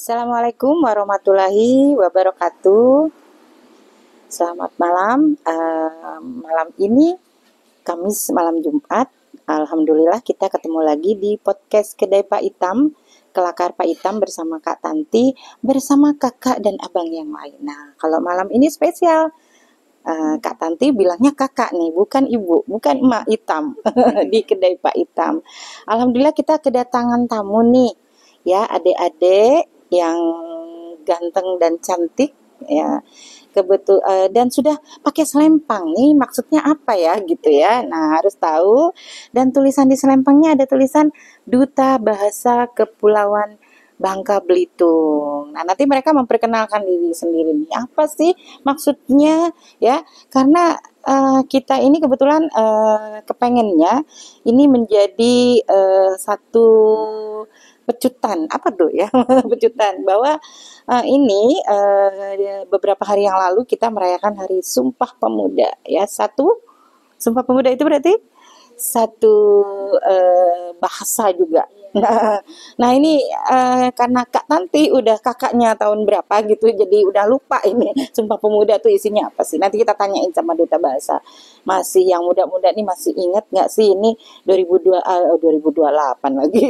Assalamualaikum warahmatullahi wabarakatuh. Selamat malam. Malam ini Kamis malam Jumat. Alhamdulillah kita ketemu lagi di podcast Kedai Pak Itam, Kelakar Pak Itam bersama Kak Tanti, bersama kakak dan abang yang lain. Nah, kalau malam ini spesial. Kak Tanti bilangnya kakak nih, bukan ibu, bukan emak Itam di Kedai Pak Itam. Alhamdulillah kita kedatangan tamu nih, ya adik-adik yang ganteng dan cantik, ya dan sudah pakai selempang nih, maksudnya apa ya gitu ya. Nah harus tahu, dan tulisan di selempangnya ada tulisan Duta Bahasa Kepulauan Bangka Belitung. Nah, nanti mereka memperkenalkan diri sendiri nih. Apa sih maksudnya ya? Karena kita ini kebetulan kepengennya ini menjadi satu pecutan. Apa tuh ya? Pecutan bahwa ini beberapa hari yang lalu kita merayakan Hari Sumpah Pemuda ya. Sumpah Pemuda itu berarti satu bahasa juga. Nah ini karena Kak Tanti udah kakaknya tahun berapa gitu, jadi udah lupa ini Sumpah Pemuda tuh isinya apa sih. Nanti kita tanyain sama Duta Bahasa. Masih yang muda-muda nih masih ingat nggak sih ini 2028 lagi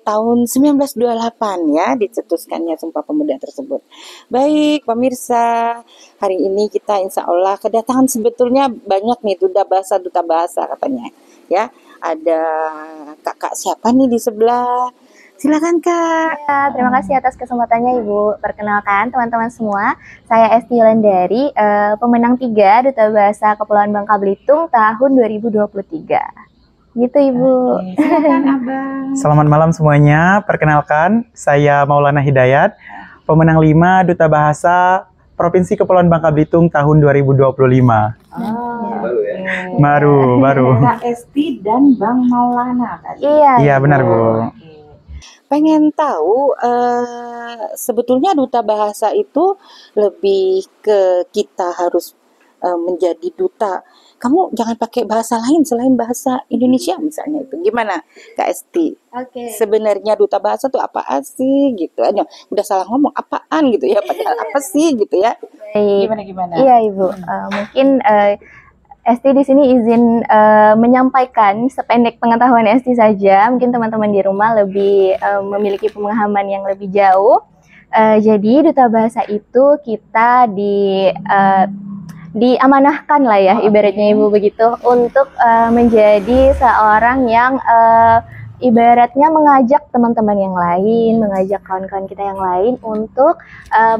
tahun 1928 ya dicetuskannya Sumpah Pemuda tersebut. Baik pemirsa, hari ini kita insya Allah kedatangan sebetulnya banyak nih Duta Bahasa katanya ya. Ada kakak siapa nih di sebelah? Silakan Kak. Ya, terima kasih atas kesempatannya Ibu. Perkenalkan teman-teman semua, saya Esti Yulandari, pemenang 3 Duta Bahasa Kepulauan Bangka Belitung tahun 2023. Gitu Ibu. Silakan Abang. Selamat malam semuanya. Perkenalkan, saya Maulana Hidayat, pemenang 5 Duta Bahasa Provinsi Kepulauan Bangka Belitung tahun 2025. Baru. Kak Esti dan Bang Maulana tadi. Iya benar Bu. Pengen tahu sebetulnya Duta Bahasa itu lebih ke kita harus menjadi duta. Kamu jangan pakai bahasa lain selain bahasa Indonesia misalnya itu. Gimana Kak Esti? Oke. Sebenarnya Duta Bahasa itu apaan sih gitu. Udah salah ngomong apaan gitu ya, padahal apa sih gitu ya. Baik. Gimana? Iya Ibu. Mungkin Esti di sini izin menyampaikan sependek pengetahuan Esti saja. Mungkin teman-teman di rumah lebih memiliki pemahaman yang lebih jauh. Jadi Duta Bahasa itu kita diamanahkan lah ya, ibaratnya Ibu begitu, untuk menjadi seorang yang ibaratnya mengajak teman-teman yang lain, mengajak kawan-kawan kita yang lain untuk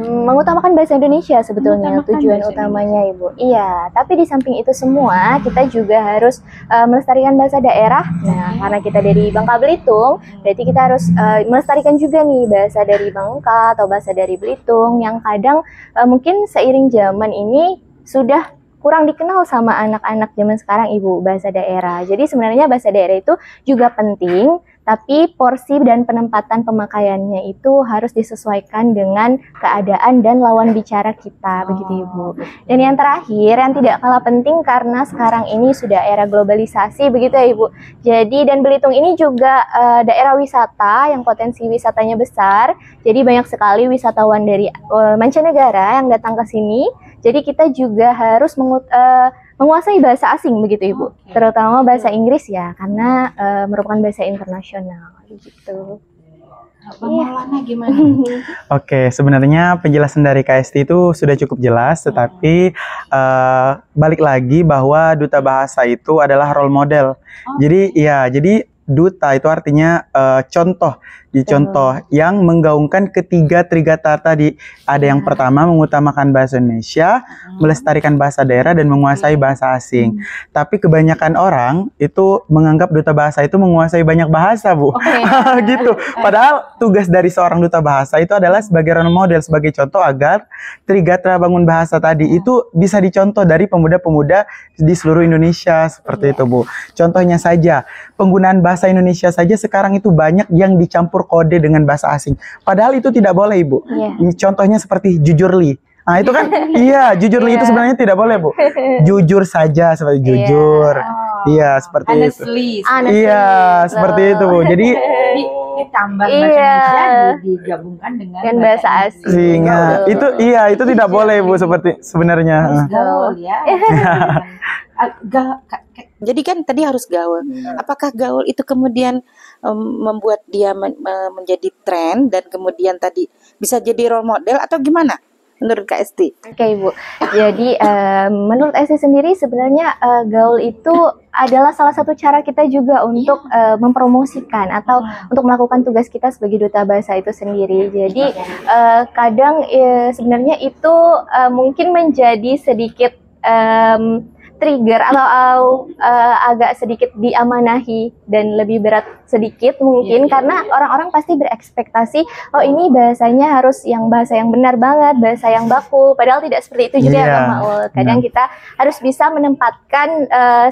mengutamakan bahasa Indonesia sebetulnya tujuan utamanya Ibu. Iya, tapi di samping itu semua kita juga harus melestarikan bahasa daerah. Nah, karena kita dari Bangka Belitung, berarti kita harus melestarikan juga nih bahasa dari Bangka atau bahasa dari Belitung yang kadang mungkin seiring zaman ini sudah kurang dikenal sama anak-anak zaman sekarang Ibu, bahasa daerah. Jadi sebenarnya bahasa daerah itu juga penting, tapi porsi dan penempatan pemakaiannya itu harus disesuaikan dengan keadaan dan lawan bicara kita, begitu Ibu. Dan yang terakhir, yang tidak kalah penting karena sekarang ini sudah era globalisasi, begitu ya Ibu. Jadi dan Belitung ini juga daerah wisata yang potensi wisatanya besar. Jadi banyak sekali wisatawan dari mancanegara yang datang ke sini. Jadi kita juga harus menguasai bahasa asing begitu Ibu, terutama bahasa Inggris ya, karena merupakan bahasa internasional gitu. Bang Maulana gimana? Oke, sebenarnya penjelasan dari KST itu sudah cukup jelas, tetapi balik lagi bahwa Duta Bahasa itu adalah role model. Jadi duta itu artinya contoh yang menggaungkan ketiga Trigata tadi. Ada yang pertama mengutamakan bahasa Indonesia, melestarikan bahasa daerah dan menguasai bahasa asing. Tapi kebanyakan orang itu menganggap Duta Bahasa itu menguasai banyak bahasa, Bu. Gitu. Padahal tugas dari seorang Duta Bahasa itu adalah sebagai role model, sebagai contoh agar Trigata bangun bahasa tadi itu bisa dicontoh dari pemuda-pemuda di seluruh Indonesia seperti itu, Bu. Contohnya saja, penggunaan bahasa Indonesia saja sekarang itu banyak yang dicampur kode dengan bahasa asing. Padahal itu tidak boleh, Ibu. Contohnya seperti jujurli. Nah, itu kan jujurli itu sebenarnya tidak boleh, Bu. Jujur saja seperti jujur. Iya, seperti itu. Iya, seperti itu, Bu. Jadi ditambah bahasa Iya. Indonesia digabungkan dengan bahasa asing. Sehingga itu itu tidak boleh Bu seperti sebenarnya. harus gaul ya. Jadi kan tadi harus gaul. Apakah gaul itu kemudian membuat dia menjadi tren dan kemudian tadi bisa jadi role model atau gimana menurut Kak Esti? Oke Ibu, jadi menurut Esti sendiri sebenarnya gaul itu adalah salah satu cara kita juga untuk mempromosikan atau untuk melakukan tugas kita sebagai duta bahasa itu sendiri. Jadi kadang sebenarnya itu mungkin menjadi sedikit trigger atau agak sedikit diamanahi dan lebih berat sedikit mungkin karena orang-orang pasti berekspektasi oh ini bahasanya harus yang bahasa yang benar banget, bahasa yang baku, padahal tidak seperti itu juga ya Bang Maul. Kadang kita harus bisa menempatkan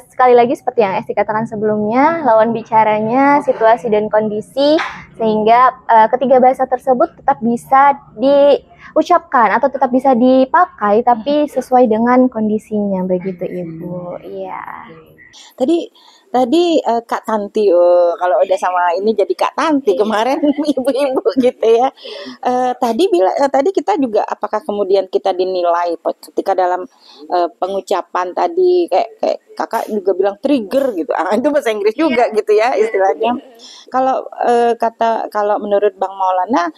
sekali lagi seperti yang Esti katakan sebelumnya, lawan bicaranya, situasi dan kondisi sehingga ketiga bahasa tersebut tetap bisa diucapkan atau tetap bisa dipakai tapi sesuai dengan kondisinya begitu Ibu. Iya. Tadi Kak Tanti, kalau udah sama ini jadi Kak Tanti kemarin ibu-ibu gitu ya. Tadi kita juga apakah kemudian kita dinilai ketika dalam pengucapan tadi kayak kakak juga bilang trigger gitu. Itu bahasa Inggris juga gitu ya istilahnya. Kalau menurut Bang Maulana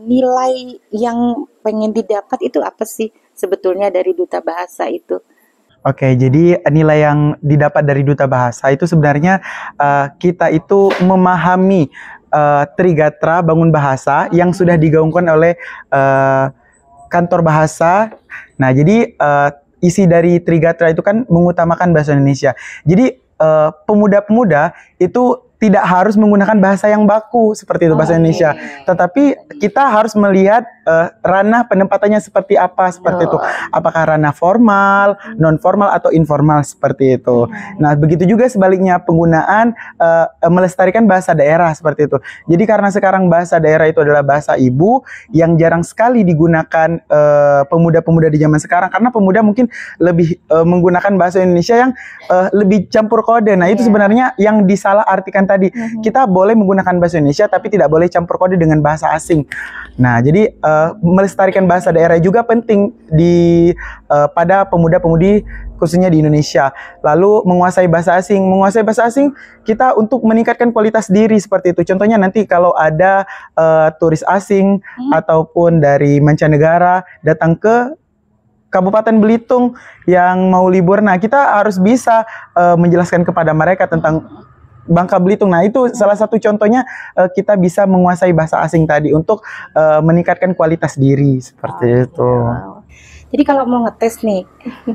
nilai yang pengen didapat itu apa sih sebetulnya dari duta bahasa itu? Oke, jadi nilai yang didapat dari duta bahasa itu sebenarnya kita itu memahami Trigatra Bangun Bahasa yang sudah digaungkan oleh kantor bahasa. Nah, jadi isi dari Trigatra itu kan mengutamakan bahasa Indonesia. Jadi pemuda-pemuda itu tidak harus menggunakan bahasa yang baku seperti itu bahasa Indonesia, tetapi kita harus melihat ranah penempatannya seperti apa seperti itu. Apakah ranah formal, non formal atau informal seperti itu. Nah, begitu juga sebaliknya penggunaan melestarikan bahasa daerah seperti itu. Jadi karena sekarang bahasa daerah itu adalah bahasa ibu yang jarang sekali digunakan pemuda-pemuda di zaman sekarang karena pemuda mungkin lebih menggunakan bahasa Indonesia yang lebih campur kode. Nah, itu sebenarnya yang disalahartikan tadi. Kita boleh menggunakan bahasa Indonesia tapi tidak boleh campur kode dengan bahasa asing. Nah, jadi melestarikan bahasa daerah juga penting pada pemuda-pemudi khususnya di Indonesia. Lalu menguasai bahasa asing. Menguasai bahasa asing kita untuk meningkatkan kualitas diri seperti itu. Contohnya nanti kalau ada turis asing ataupun dari mancanegara datang ke Kabupaten Belitung yang mau libur, nah kita harus bisa menjelaskan kepada mereka tentang Bangka Belitung. Nah, itu salah satu contohnya kita bisa menguasai bahasa asing tadi untuk meningkatkan kualitas diri seperti itu. Jadi kalau mau ngetes nih,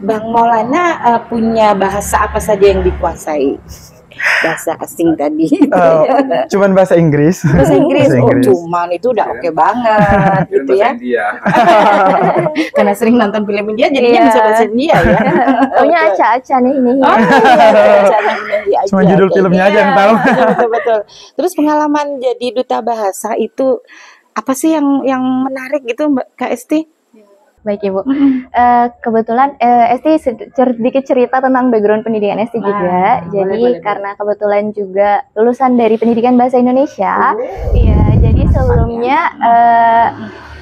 Bang Maulana punya bahasa apa saja yang dikuasai? Bahasa asing tadi. Cuman bahasa Inggris. Bahasa Inggris. Cuman itu udah oke banget gitu ya. Karena sering nonton film India jadinya bisa bahasa India ya. Punya aca-aca nih ini. Cuma judul filmnya aja yang tahu. Betul. Terus pengalaman jadi duta bahasa itu apa sih yang menarik gitu Mbak Kak Esti? Baik Ibu, kebetulan Esti sedikit cerita tentang background pendidikan Esti juga. Jadi karena kebetulan juga lulusan dari pendidikan bahasa Indonesia, iya. Jadi sebelumnya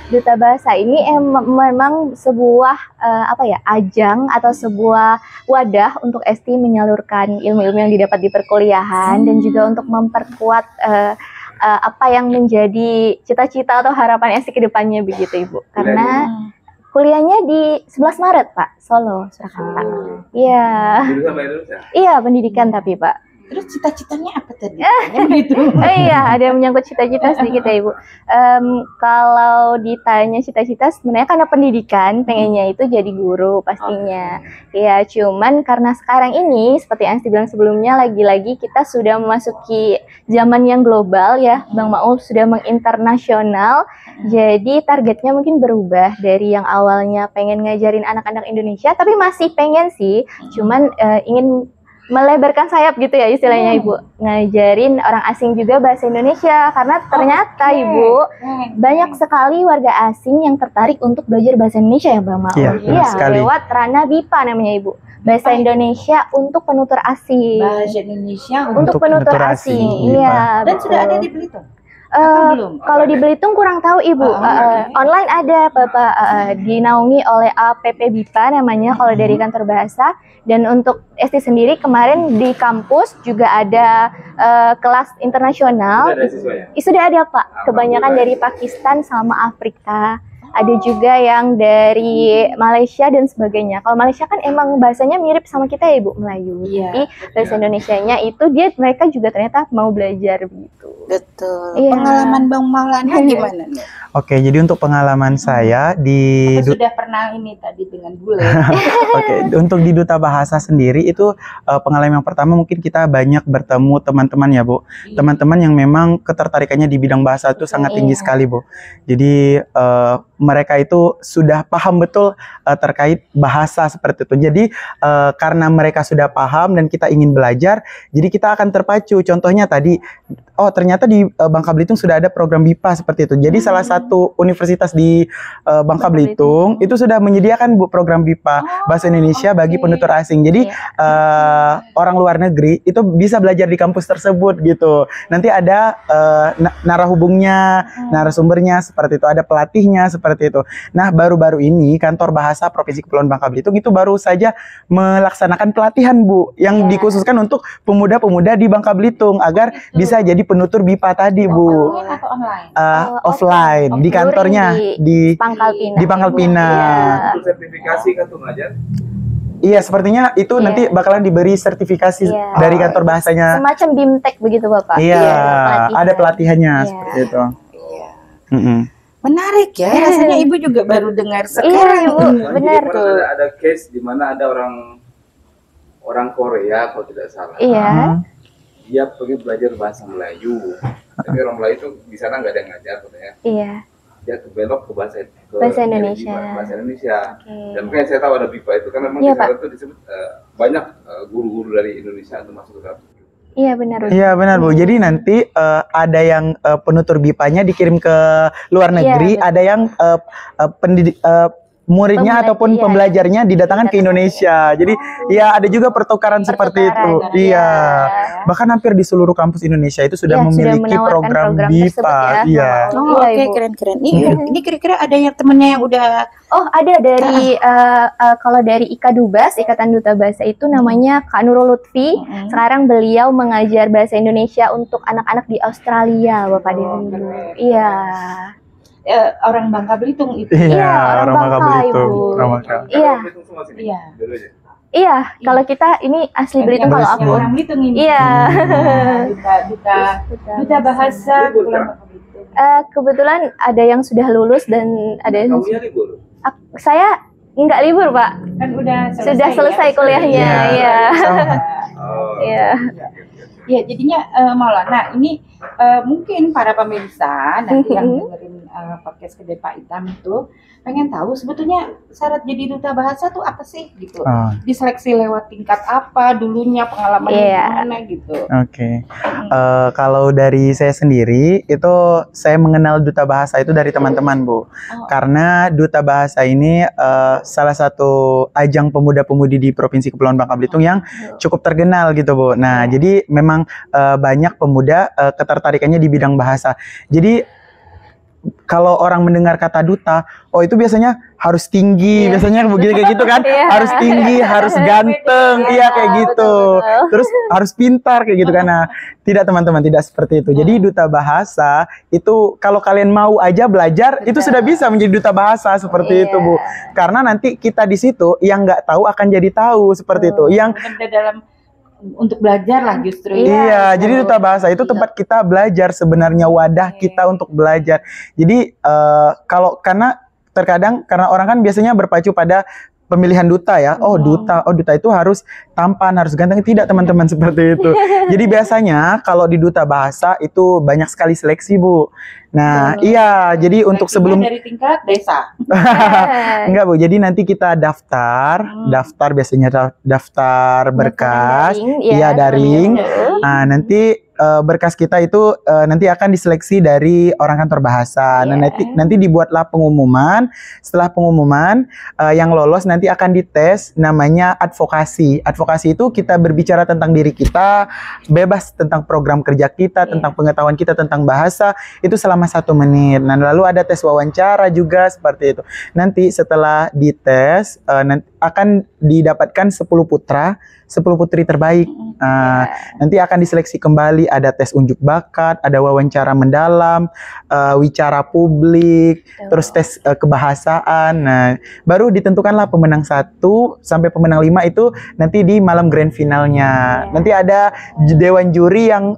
duta bahasa ini memang sebuah ajang atau sebuah wadah untuk Esti menyalurkan ilmu-ilmu yang didapat di perkuliahan dan juga untuk memperkuat apa yang menjadi cita-cita atau harapan Esti ke depannya begitu Ibu. Karena kuliahnya di 11 Maret, Pak, Solo, Surakarta. Iya. Iya, pendidikan tapi, Pak. Terus cita-citanya apa tadi? Iya, ada yang menyangkut cita-cita sedikit ya Ibu. Kalau ditanya cita-cita, sebenarnya karena pendidikan, pengennya itu jadi guru pastinya. Ya, cuman karena sekarang ini, seperti yang dibilang sebelumnya, lagi-lagi kita sudah memasuki zaman yang global ya, Bang Maul sudah menginternasional. Jadi targetnya mungkin berubah dari yang awalnya pengen ngajarin anak-anak Indonesia, tapi masih pengen sih, cuman ingin melebarkan sayap gitu ya istilahnya Ibu, ngajarin orang asing juga bahasa Indonesia karena ternyata Ibu banyak sekali warga asing yang tertarik untuk belajar bahasa Indonesia ya Bang Maul. Iya, lewat ranah BIPA namanya Ibu, bahasa Indonesia untuk penutur asing. Bahasa Indonesia untuk penutur asing. Iya. Dan sudah ada di Belitung. belum? Kalau di Belitung kurang tahu Ibu. Online ada Bapak, dinaungi oleh APP BIPA namanya kalau dari kantor bahasa. Dan untuk ST sendiri kemarin di kampus juga ada kelas internasional. Sudah ada siswanya? Sudah ada Pak. Kebanyakan dari Pakistan sama Afrika. Ada juga yang dari Malaysia dan sebagainya. Kalau Malaysia kan emang bahasanya mirip sama kita ya Ibu, Melayu. Iya. Tapi bahasa Indonesianya itu mereka juga ternyata mau belajar begitu. Betul. Iya. Pengalaman Bang Maulana gimana nih? Oke, jadi untuk pengalaman saya di Apa sudah pernah ini tadi dengan bule? Oke, untuk di Duta Bahasa sendiri itu pengalaman yang pertama mungkin kita banyak bertemu teman-teman ya Bu. Teman-teman yang memang ketertarikannya di bidang bahasa itu sangat tinggi sekali Bu. Jadi mereka itu sudah paham betul terkait bahasa seperti itu. Jadi karena mereka sudah paham dan kita ingin belajar, jadi kita akan terpacu. Contohnya tadi, oh ternyata di Bangka Belitung sudah ada program BIPA seperti itu. Jadi salah satu universitas di Bangka Belitung itu sudah menyediakan Bu program BIPA Bahasa Indonesia bagi penutur asing. Jadi orang luar negeri itu bisa belajar di kampus tersebut gitu. Nanti ada narahubungnya, narasumbernya seperti itu, ada pelatihnya seperti itu. Nah, baru-baru ini kantor bahasa Provinsi Kepulauan Bangka Belitung itu baru saja melaksanakan pelatihan Bu yang dikhususkan untuk pemuda-pemuda di Bangka Belitung agar bisa jadi penutur BIPA tadi Bu. Offline atau online? Offline di kantornya di Pangkal Pinang. di Pangkal Pinang. Untuk sertifikasi kan tuh ngajar? Iya, sepertinya itu nanti bakalan diberi sertifikasi dari kantor bahasanya. Semacam BIMTEK begitu Bapak. Iya, pelatihan. ada pelatihannya Iya. seperti itu. Iya. Mm-mm. Menarik ya, rasanya Ibu juga baru dengar Iya sekarang. Ibu, Jadi benar. pernah ada case di mana ada orang Korea kalau tidak salah. Iya. Dia pergi belajar bahasa Melayu. Tapi orang Melayu itu di sana nggak ada yang ngajar katanya. Iya. Dia belok ke bahasa Indonesia. Bahasa Indonesia. Oke. Dan mungkin yang saya tahu ada BIPA itu karena memang Iya, di sana itu disebut banyak guru-guru dari Indonesia untuk masuk ke dalam. Iya benar. Iya benar Bu. Jadi nanti ada yang penutur BIPA-nya dikirim ke luar negeri, betul. ada yang muridnya ataupun pembelajarnya didatangkan ke Indonesia. Jadi ya ada juga pertukaran seperti itu. Iya. Bahkan hampir di seluruh kampus Indonesia itu sudah Iya, sudah memiliki menawarkan program program BIPA. tersebut ya. Iya. Oh, Iya, oke, Ibu. keren-keren. Ini kira-kira ada yang temennya yang udah Oh ada dari kalau dari IKA Dubas, Ikatan Duta Bahasa itu namanya Kak Nurul Lutfi. Sekarang beliau mengajar bahasa Indonesia untuk anak-anak di Australia, Bapak Dewi. keren. Iya. orang Bangka Belitung itu. Iya, orang Bangka, Belitung. Ibu. Orang Bangka. Iya. Iya. Iya, kalau kita ini asli Belitung kalau aku. Orang Belitung ini. Iya. Duta bahasa Kepulauan Bangka Belitung. Kebetulan ada yang sudah lulus dan ada yang Kamu ya libur? saya nggak libur Pak, Kan udah sudah selesai ya? kuliahnya. Iya. Oh. Iya. Ya, jadinya Maulana ini mungkin para pemirsa nanti yang dengerin podcast Kedai Pak Itam itu pengen tahu sebetulnya syarat jadi duta bahasa tuh apa sih gitu. Diseleksi lewat tingkat apa dulunya, pengalamannya gimana gitu. Oke. Kalau dari saya sendiri itu saya mengenal duta bahasa itu dari teman-teman Bu. Karena duta bahasa ini salah satu ajang pemuda-pemudi di Provinsi Kepulauan Bangka Belitung yang cukup terkenal gitu Bu. Nah, jadi memang banyak pemuda ketertarikannya di bidang bahasa. Jadi kalau orang mendengar kata duta, oh itu biasanya harus tinggi, biasanya begitu kayak gitu kan, harus tinggi, harus ganteng, iya kayak gitu. Terus harus pintar kayak gitu kan. Nah, tidak teman-teman, tidak seperti itu. Jadi duta bahasa itu kalau kalian mau aja belajar, itu sudah bisa menjadi duta bahasa seperti itu Bu. Karena nanti kita di situ yang nggak tahu akan jadi tahu seperti itu. Yang dalam untuk belajar lah justru. Iya, jadi duta bahasa itu tempat kita belajar sebenarnya, wadah kita untuk belajar. Jadi kalau karena terkadang karena orang kan biasanya berpacu pada pemilihan duta ya. Oh duta itu harus tampan, harus ganteng. Tidak teman-teman seperti itu. Jadi biasanya kalau di duta bahasa itu banyak sekali seleksi Bu. Nah iya, jadi untuk sebelum dari tingkat desa. Enggak Bu, jadi nanti kita daftar biasanya daftar berkas, iya daring. Nah nanti berkas kita itu nanti akan diseleksi dari orang kantor bahasa. Nah, nanti dibuatlah pengumuman. Setelah pengumuman yang lolos nanti akan dites namanya advokasi. Advokasi itu kita berbicara tentang diri kita, bebas tentang program kerja kita, tentang pengetahuan kita tentang bahasa itu selama 1 menit. Nah, lalu ada tes wawancara juga seperti itu. Nanti setelah dites nanti akan didapatkan 10 putra, 10 putri terbaik. Nanti akan diseleksi kembali, ada tes unjuk bakat, ada wawancara mendalam, wicara publik, terus tes kebahasaan. Nah, baru ditentukanlah pemenang 1 sampai pemenang 5 itu nanti di malam grand finalnya. Nanti ada dewan juri yang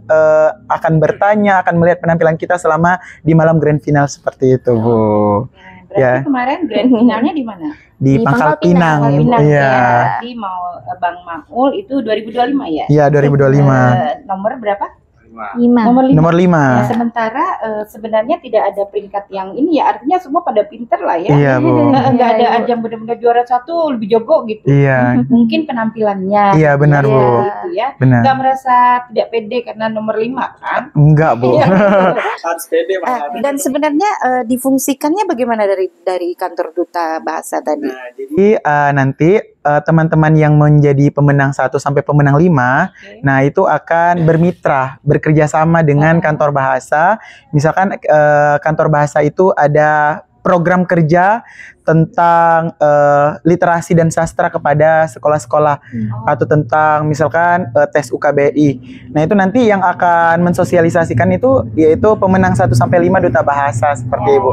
akan bertanya, akan melihat penampilan kita selama di malam grand final seperti itu, Bu. Berarti kemarin grand finalnya di mana? Di Pangkal Pinang. Iya. Jadi mau Bang Maul itu 2025 ya? Iya, 2025. Nomor berapa? 5. Nomor 5. Ya, sementara sebenarnya tidak ada peringkat yang ini ya, artinya semua pada pinter lah ya. Iya, Bu. Nggak ada ajang benar-benar juara 1 lebih jago gitu. Iya. Mungkin penampilannya. Iya, benar, Bu. Gitu ya. Benar. Nggak merasa tidak pede karena nomor 5 kan? Enggak, Bu. Harus pede, Dan sebenarnya difungsikannya bagaimana dari kantor duta bahasa tadi? Nah, jadi nanti teman-teman yang menjadi pemenang 1 sampai pemenang 5, nah itu akan bermitra, bekerja sama dengan kantor bahasa. Misalkan kantor bahasa itu ada program kerja tentang literasi dan sastra kepada sekolah-sekolah atau tentang misalkan tes UKBI. Nah, itu nanti yang akan mensosialisasikan itu yaitu pemenang 1 sampai 5 duta bahasa seperti itu.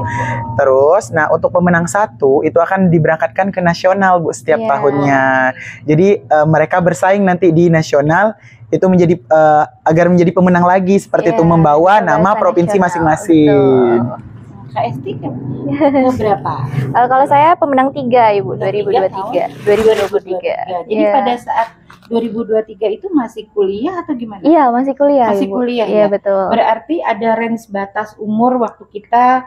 Terus, nah untuk pemenang 1 itu akan diberangkatkan ke nasional, Bu, setiap tahunnya. Jadi mereka bersaing nanti di nasional itu menjadi agar menjadi pemenang lagi seperti itu, membawa nama provinsi masing-masing. KST kan? Berapa? Kalau saya pemenang 3, Ibu, 2023. 2023. Jadi pada saat 2023 itu masih kuliah atau gimana? Iya, masih kuliah. Masih Ibu. kuliah Iya, ya? betul. Berarti ada range batas umur waktu kita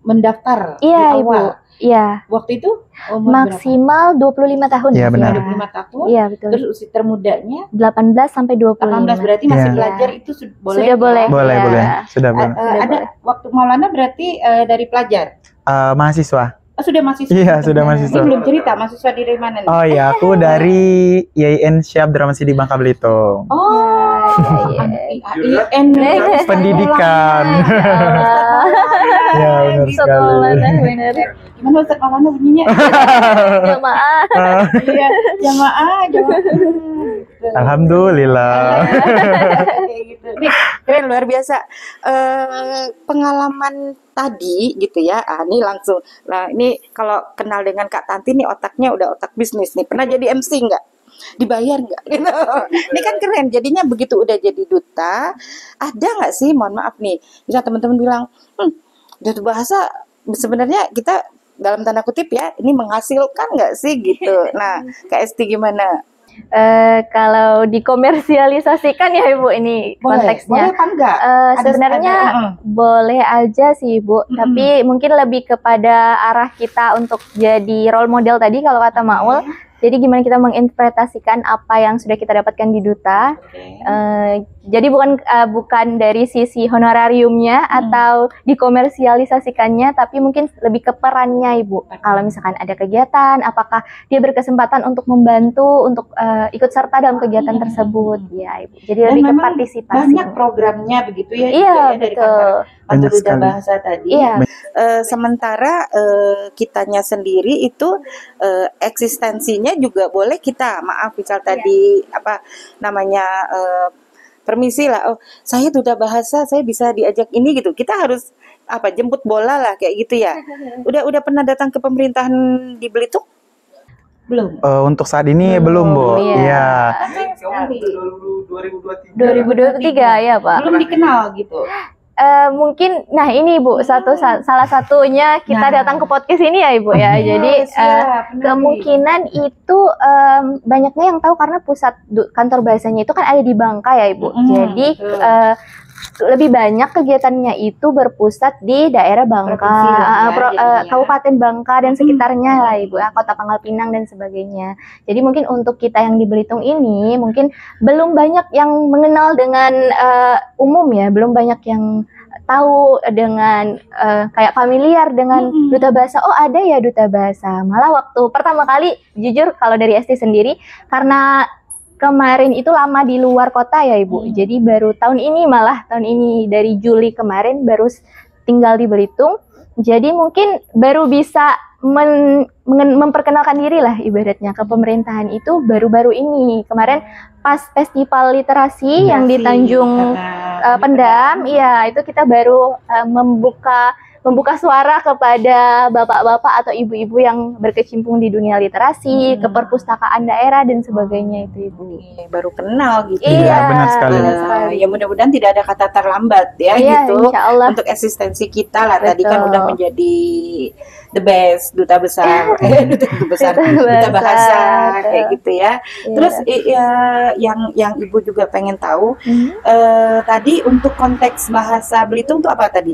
mendaftar Iya, di Ibu. awal. Iya. Waktu itu umur maksimal 25 tahun. Iya, benar. 25 tahun. Iya, betul. Terus usia termudanya 18 sampai 25. 18, berarti masih Iya. belajar itu boleh. Sudah boleh. Boleh, Ya. boleh. Sudah boleh. Ada waktu Maulana berarti dari pelajar. Mahasiswa. Oh, sudah mahasiswa. Iya, sudah mahasiswa. Ini belum cerita mahasiswa dari mana nih? Oh iya, aku dari IAIN Syab Dramasi di Bangka Belitung. Oh, IAIN Pendidikan. Ya, benar Sekolah, sekali. benar. Gimana Ustaz Maulana bunyinya? Jamaah. Iya, jamaah. Alhamdulillah. Kayak gitu. Nih, keren luar biasa. Pengalaman tadi gitu ya. Ini langsung. Nah, ini kalau kenal dengan Kak Tanti nih otaknya udah otak bisnis nih. Pernah jadi MC nggak? Dibayar nggak? Gitu. Ini kan keren. Jadinya begitu udah jadi duta, ada nggak sih? Mohon maaf nih. Bisa teman-teman bilang, duta bahasa sebenarnya kita dalam tanda kutip ya, ini menghasilkan nggak sih gitu. Nah, Kak Esti gimana? Kalau dikomersialisasikan ya Ibu ini konteksnya. Boleh apa enggak? Sebenarnya boleh aja sih Ibu, tapi mungkin lebih kepada arah kita untuk jadi role model tadi kalau kata Maul. Jadi gimana kita menginterpretasikan apa yang sudah kita dapatkan di duta. Jadi bukan dari sisi honorariumnya atau dikomersialisasikannya, tapi mungkin lebih ke perannya Ibu. Kalau misalkan ada kegiatan, apakah dia berkesempatan untuk membantu, untuk ikut serta dalam kegiatan tersebut, ya Ibu. Jadi Dan lebih ke memang partisipasi. banyak programnya begitu ya, Iya, juga ya, dari betul. kantor duta bahasa tadi. Iya. Sementara kitanya sendiri itu eksistensinya juga boleh kita, maaf misal tadi apa namanya permisi lah, oh saya duta bahasa, saya bisa diajak ini gitu. Kita harus apa jemput bola lah kayak gitu ya. Udah pernah datang ke pemerintahan di Belitung? Belum. Untuk saat ini belum, Bu. Iya. 2023 ya Pak. Belum dikenal gitu. Mungkin, nah ini Bu, salah satunya kita datang ke podcast ini ya Ibu ya. Jadi kemungkinan itu banyaknya yang tahu karena pusat kantor bahasanya itu kan ada di Bangka ya Ibu. Jadi lebih banyak kegiatannya itu berpusat di daerah Bangka, Provinsi lah ya, jadinya. Kabupaten Bangka dan sekitarnya lah Ibu, Kota Pangkal Pinang dan sebagainya. Jadi mungkin untuk kita yang di Belitung ini mungkin belum banyak yang mengenal dengan umum ya, belum banyak yang tahu dengan kayak familiar dengan duta bahasa. Oh ada ya duta bahasa. Malah waktu pertama kali jujur kalau dari ST sendiri karena kemarin itu lama di luar kota ya Ibu. Jadi baru tahun ini dari Juli kemarin baru tinggal di Belitung. Jadi mungkin baru bisa memperkenalkan diri lah ibaratnya ke pemerintahan itu baru-baru ini. Kemarin pas festival literasi yang di Tanjung Pendam, iya itu kita baru membuka suara kepada bapak-bapak atau ibu-ibu yang berkecimpung di dunia literasi, ke perpustakaan daerah dan sebagainya itu Ibu. Baru kenal gitu. Iya, benar sekali. Ya mudah-mudahan tidak ada kata terlambat ya Iya, gitu insya Allah. untuk eksistensi kita lah. Tadi Betul. kan udah menjadi the best duta besar, duta bahasa kayak gitu ya. Iya. Terus yang ibu juga pengen tahu tadi untuk konteks bahasa Belitung tuh apa tadi?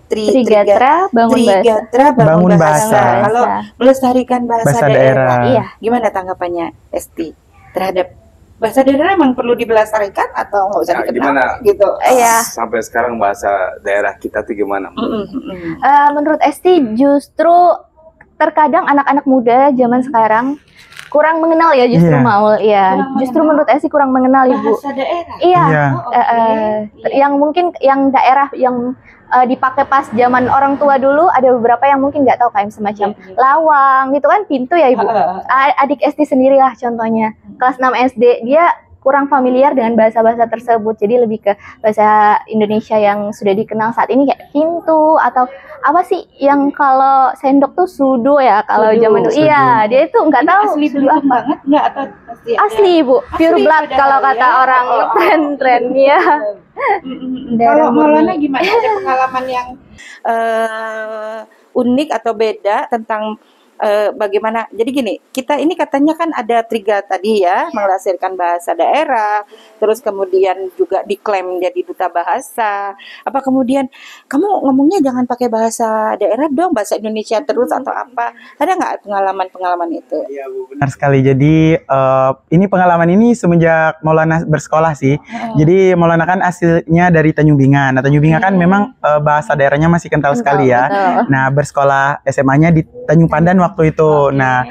Trigatra bangun bahasa. Trigatra bangun bahasa. bahasa. Kalau melestarikan bahasa Bahasa daerah, daerah. Iya. gimana tanggapannya Esti terhadap bahasa daerah? Emang perlu dilestarikan atau nggak usah Nah, dikenal gimana? gitu? Iya. Sampai sekarang bahasa daerah kita tuh gimana? Menurut Esti justru terkadang anak-anak muda zaman sekarang kurang mengenal ya justru Iya. Maul ya. Kurang Justru mengenal menurut Esti kurang mengenal Ibu. Bahasa daerah. Iya. Iya. Yang mungkin yang daerah yang dipakai pas zaman orang tua dulu ada beberapa yang mungkin nggak tahu kayak semacam lawang gitu kan pintu ya Ibu. Adik Esti sendirilah contohnya kelas 6 SD dia kurang familiar dengan bahasa-bahasa tersebut, jadi lebih ke bahasa Indonesia yang sudah dikenal saat ini kayak pintu atau apa sih yang kalau sendok tuh sudo ya kalau Sudo. zaman dulu. Iya, dia itu nggak tahu Asli sudo Belitung apa. banget nggak atau pasti ada? Asli Ibu, pure Asli blood padahal kalau kata ya. orang tren ya. Kalau Darah Maulana murni. gimana? Ada pengalaman yang unik atau beda tentang bagaimana? Jadi gini, kita ini katanya kan ada tiga tadi ya, melahirkan bahasa daerah, terus kemudian juga diklaim jadi duta bahasa. Apa kemudian kamu ngomongnya jangan pakai bahasa daerah dong, bahasa Indonesia terus atau apa? Ada nggak pengalaman-pengalaman itu? Iya Bu, benar sekali. Jadi ini pengalaman ini semenjak Maulana bersekolah sih. Jadi Maulana kan aslinya dari Tanjung Bingan. Nah Tanjung Bingan kan memang bahasa daerahnya masih kental sekali ya. Betul. Nah bersekolah SMA-nya di Tanjung Pandan waktu itu. Nah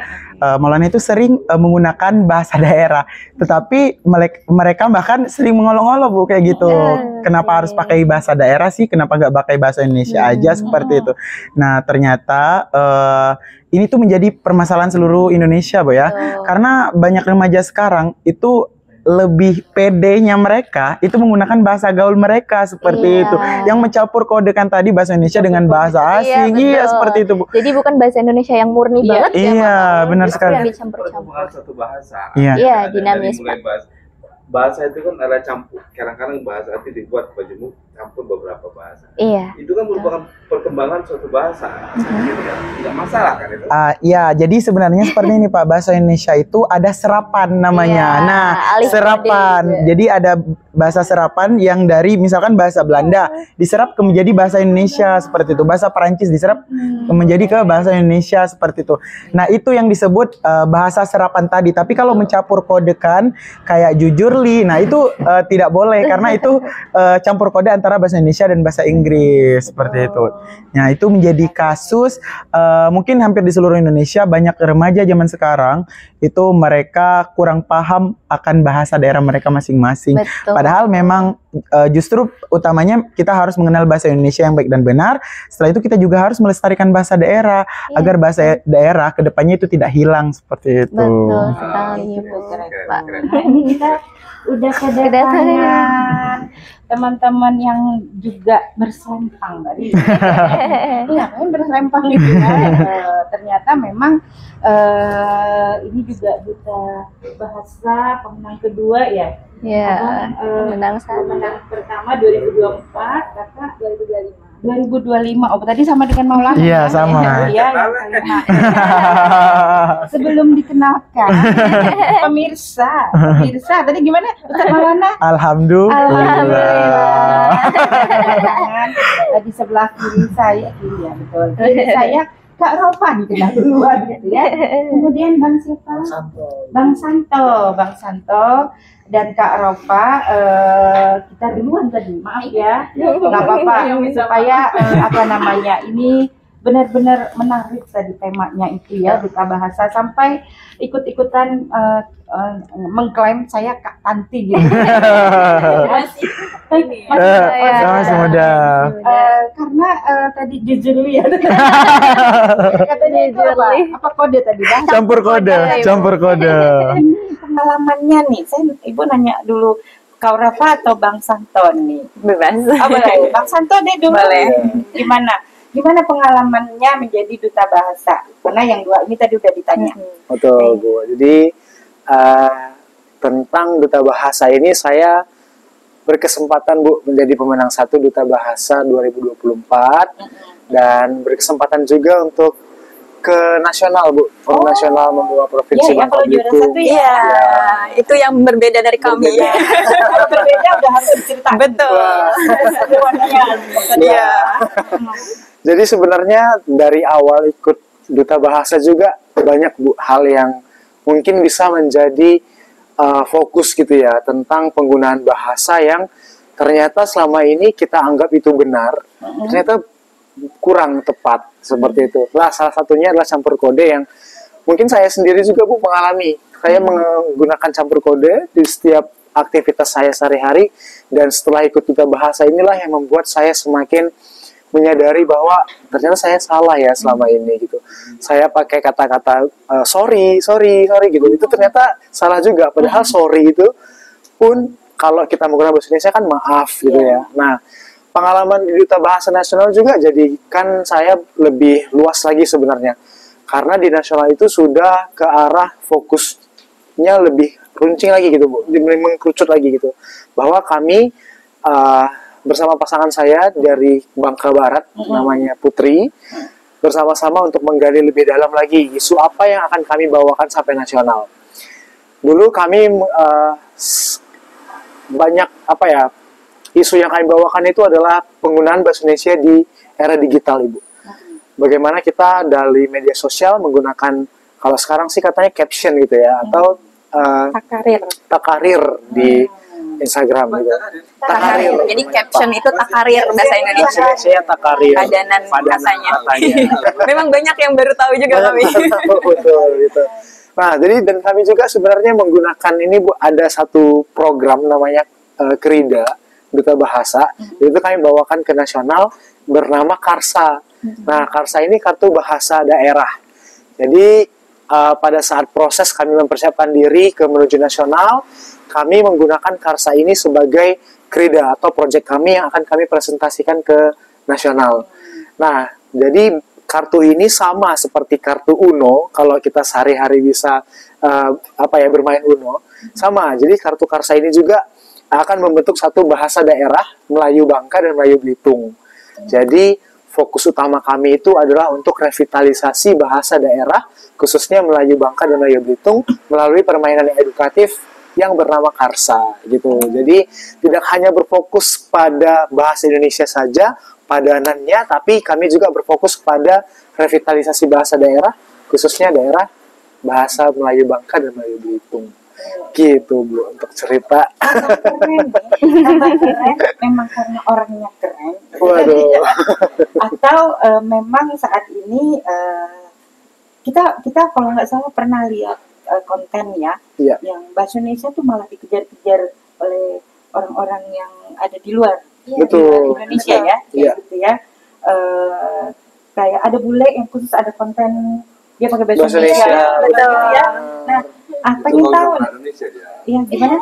Maulana itu sering menggunakan bahasa daerah. Tetapi mereka bahkan sering mengolok-olok Bu kayak gitu. Kenapa harus pakai bahasa daerah sih? Kenapa nggak pakai bahasa Indonesia aja seperti itu? Nah ternyata ini tuh menjadi permasalahan seluruh Indonesia, Bu ya. Karena banyak remaja sekarang itu lebih pedenya mereka itu menggunakan bahasa gaul mereka seperti itu. Yang mencampur kodekan tadi bahasa Indonesia dengan bahasa asing. Iya, betul. seperti itu, Bu. Jadi bukan bahasa Indonesia yang murni banget ya, Iya, Mama. benar Justru sekali. yang Bukan dicampur-campur. satu bahasa. Iya. Iya, Ada dinamis, dari mulai bahasa itu kan ada campur. Kadang-kadang bahasa itu dibuat bajumu campur beberapa bahasa. Iya. Itu kan merupakan perkembangan suatu bahasa. Tidak masalah kan itu? Ya, jadi sebenarnya seperti ini Pak, bahasa Indonesia itu ada serapan namanya. Iya, Nah, alif serapan. kode juga. Jadi ada bahasa serapan yang dari misalkan bahasa Belanda diserap ke menjadi bahasa Indonesia seperti itu. Bahasa Perancis diserap menjadi ke bahasa Indonesia seperti itu. Nah, itu yang disebut bahasa serapan tadi. Tapi kalau mencampur kodekan kayak jujurli, nah itu tidak boleh karena itu campur kode antara bahasa Indonesia dan bahasa Inggris seperti itu. Nah, itu menjadi kasus mungkin hampir di seluruh Indonesia. Banyak remaja zaman sekarang itu mereka kurang paham akan bahasa daerah mereka masing-masing. Betul. Padahal memang justru utamanya kita harus mengenal bahasa Indonesia yang baik dan benar. Setelah itu kita juga harus melestarikan bahasa daerah agar bahasa daerah kedepannya itu tidak hilang seperti itu. Betul sekali, Bu. Pak. Ini kita udah kedatangan teman-teman yang juga berselempang tadi. Ngapain berselempang gitu ya? Ternyata memang ini juga duta bahasa pemenang kedua ya. Iya, Abang, menang satu. pemenang pertama 2024, kakak 2025. 2025. Oh, tadi sama dengan Maulana. Iya, ya? sama. Iya, yang kelima. Sebelum dikenalkan, pemirsa, tadi gimana Ustaz Maulana? Alhamdulillah. Di sebelah kiri saya, iya betul. Kiri saya Kak Rovan kenal duluan gitu ya. Kemudian Bang siapa? Bang Santo dan Kak Rofa. Kita duluan tadi, maaf ya. Nggak apa-apa supaya ini benar-benar menarik tadi temanya itu ya, duta bahasa, sampai ikut-ikutan mengklaim saya Kak Tanti gitu. Masih muda. Karena tadi jujur ya. Katanya itu apa kode tadi? Campur kode. Ini pengalamannya nih, Ibu nanya dulu, Kak Rafa atau Bang Santo nih? Bebas. Oh, boleh. Bang Santo deh dulu. Boleh. Gimana pengalamannya menjadi duta bahasa? Karena yang dua ini tadi udah ditanya. Betul, Bu. Jadi tentang duta bahasa ini saya berkesempatan, Bu, menjadi pemenang 1 duta bahasa 2024 dan berkesempatan juga untuk ke nasional, Bu. Nasional membawa provinsi Iya, Bangka kalau juara Belitung. 1 ya. Itu yang berbeda dari kami. Kalau berbeda udah harus diceritakan. Betul. Iya. Jadi sebenarnya dari awal ikut duta bahasa juga banyak, Bu, hal yang mungkin bisa menjadi fokus gitu ya, tentang penggunaan bahasa yang ternyata selama ini kita anggap itu benar, ternyata kurang tepat seperti itu. Lah, salah satunya adalah campur kode yang mungkin saya sendiri juga, Bu, mengalami. Saya menggunakan campur kode di setiap aktivitas saya sehari-hari, dan setelah ikut duta bahasa inilah yang membuat saya semakin menyadari bahwa ternyata saya salah ya selama ini gitu. Saya pakai kata-kata sorry gitu. Itu ternyata salah juga. Padahal sorry itu pun kalau kita menggunakan bahasa Indonesia kan maaf gitu ya. Nah, pengalaman di Duta Bahasa Nasional juga jadikan saya lebih luas lagi sebenarnya. Karena di nasional itu sudah ke arah fokusnya lebih runcing lagi gitu, Bu. Mengkerucut lagi gitu. Bahwa kami bersama pasangan saya dari Bangka Barat, namanya Putri, bersama-sama untuk menggali lebih dalam lagi isu apa yang akan kami bawakan sampai nasional. Dulu kami banyak isu yang kami bawakan itu adalah penggunaan bahasa Indonesia di era digital, Ibu. Bagaimana kita dari media sosial menggunakan, kalau sekarang sih katanya caption gitu ya, atau takarir di Instagram gitu. Takarir. Jadi caption itu takarir bahasa Indonesia. Saya takarir. Padanan katanya. katanya. Memang banyak yang baru tahu juga kami. Betul gitu. Nah, jadi dan kami juga sebenarnya menggunakan ini, Bu, ada satu program namanya Krida, Duta Bahasa. Itu kami bawakan ke nasional bernama Karsa. Nah, Karsa ini kartu bahasa daerah. Jadi pada saat proses kami mempersiapkan diri ke menuju nasional, kami menggunakan Karsa ini sebagai krida atau proyek kami yang akan kami presentasikan ke nasional. Nah, jadi kartu ini sama seperti kartu Uno, kalau kita sehari-hari bisa bermain Uno, sama. Jadi kartu Karsa ini juga akan membentuk satu bahasa daerah Melayu Bangka dan Melayu Belitung. Jadi fokus utama kami itu adalah untuk revitalisasi bahasa daerah, khususnya Melayu Bangka dan Melayu Belitung, melalui permainan yang edukatif yang bernama Karsa gitu. Jadi tidak hanya berfokus pada bahasa Indonesia saja padanannya, tapi kami juga berfokus pada revitalisasi bahasa daerah, khususnya daerah bahasa Melayu Bangka dan Melayu Belitung. Gitu, Bu, untuk cerita. Keren. Memang karena orangnya keren. Waduh. Atau memang saat ini kita kalau nggak salah pernah lihat kontennya, yang bahasa Indonesia tuh malah dikejar-kejar oleh orang-orang yang ada di luar Indonesia ya, gitu ya. Kayak ada bule yang khusus ada konten dia pakai bahasa Indonesia. Betul. Ya. Nah, pengen tahu. Iya, gimana?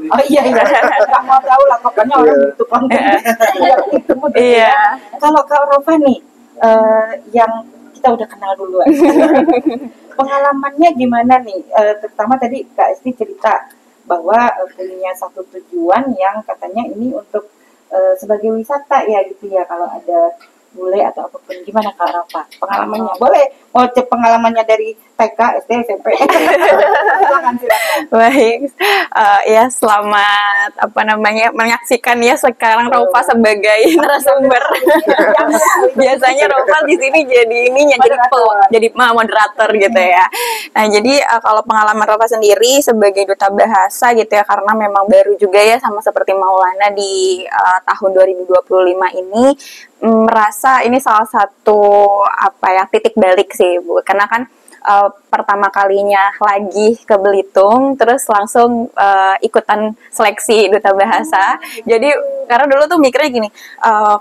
Oh iya. Nggak mau tahu lah, pokoknya orang butuh konten. Iya. Kalau Kak Rofa nih, yang kita udah kenal duluan. Pengalamannya gimana nih? Terutama tadi Kak Esti cerita bahwa punya satu tujuan yang katanya ini untuk sebagai wisata ya gitu ya, kalau ada bule atau apapun. Gimana Kak Rafa pengalamannya? Boleh mau cek pengalamannya dari TK, SD, SMP. Silakan. Baik, ya selamat menyaksikan ya sekarang Rova sebagai narasumber. Biasanya Rova di sini jadi ininya jadi moderator gitu ya. Nah jadi kalau pengalaman Rova sendiri sebagai duta bahasa gitu ya, karena memang baru juga ya sama seperti Maulana di tahun 2025 ini, merasa ini salah satu titik balik sih Bu, karena kan pertama kalinya lagi ke Belitung, terus langsung ikutan seleksi duta bahasa. Jadi karena dulu tuh mikirnya gini,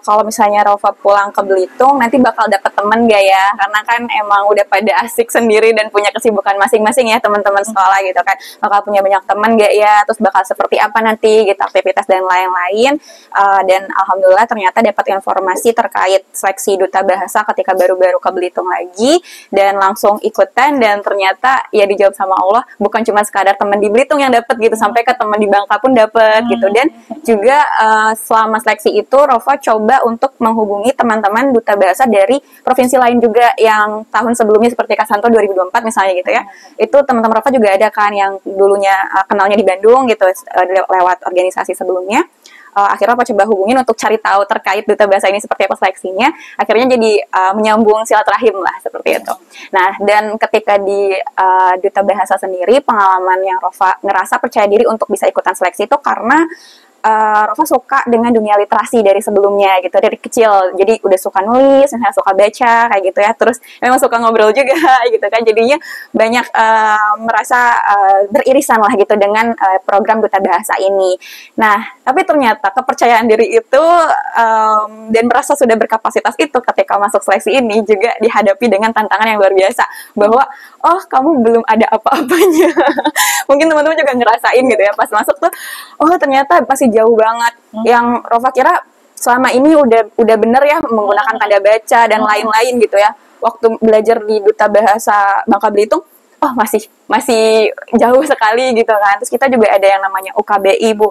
kalau misalnya Rova pulang ke Belitung nanti bakal dapet temen gak ya, karena kan emang udah pada asik sendiri dan punya kesibukan masing-masing ya teman-teman sekolah gitu kan, bakal punya banyak temen gak ya, terus bakal seperti apa nanti gitu aktivitas dan lain-lain. Dan alhamdulillah ternyata dapat informasi terkait seleksi duta bahasa ketika baru-baru ke Belitung lagi, dan langsung ikutan, dan ternyata ya dijawab sama Allah, bukan cuma sekadar teman di Belitung yang dapat gitu, sampai ke teman di Bangka pun dapat gitu. Dan juga selama seleksi itu Rova coba untuk menghubungi teman-teman duta bahasa dari provinsi lain juga yang tahun sebelumnya seperti Kasanto 2024 misalnya gitu ya. Itu teman-teman Rova juga ada kan yang dulunya kenalnya di Bandung gitu lewat organisasi sebelumnya. Akhirnya aku coba hubungin untuk cari tahu terkait duta bahasa ini seperti apa seleksinya. Akhirnya jadi menyambung silaturahim lah seperti itu. Nah, dan ketika di duta bahasa sendiri, pengalaman yang Rova ngerasa percaya diri untuk bisa ikutan seleksi itu karena Rova suka dengan dunia literasi dari sebelumnya gitu, dari kecil. Jadi udah suka nulis, misalnya suka baca kayak gitu ya. Terus memang suka ngobrol juga gitu kan. Jadinya banyak merasa beririsan lah gitu dengan program duta bahasa ini. Nah, tapi ternyata kepercayaan diri itu dan merasa sudah berkapasitas itu ketika masuk seleksi ini juga dihadapi dengan tantangan yang luar biasa. Bahwa kamu belum ada apa-apanya. Mungkin teman-teman juga ngerasain gitu ya, pas masuk tuh ternyata masih jauh banget. Yang Rova kira selama ini udah bener ya menggunakan tanda baca dan lain-lain gitu ya. Waktu belajar di duta bahasa Bangka Belitung, masih jauh sekali gitu kan. Terus kita juga ada yang namanya UKBI Bu,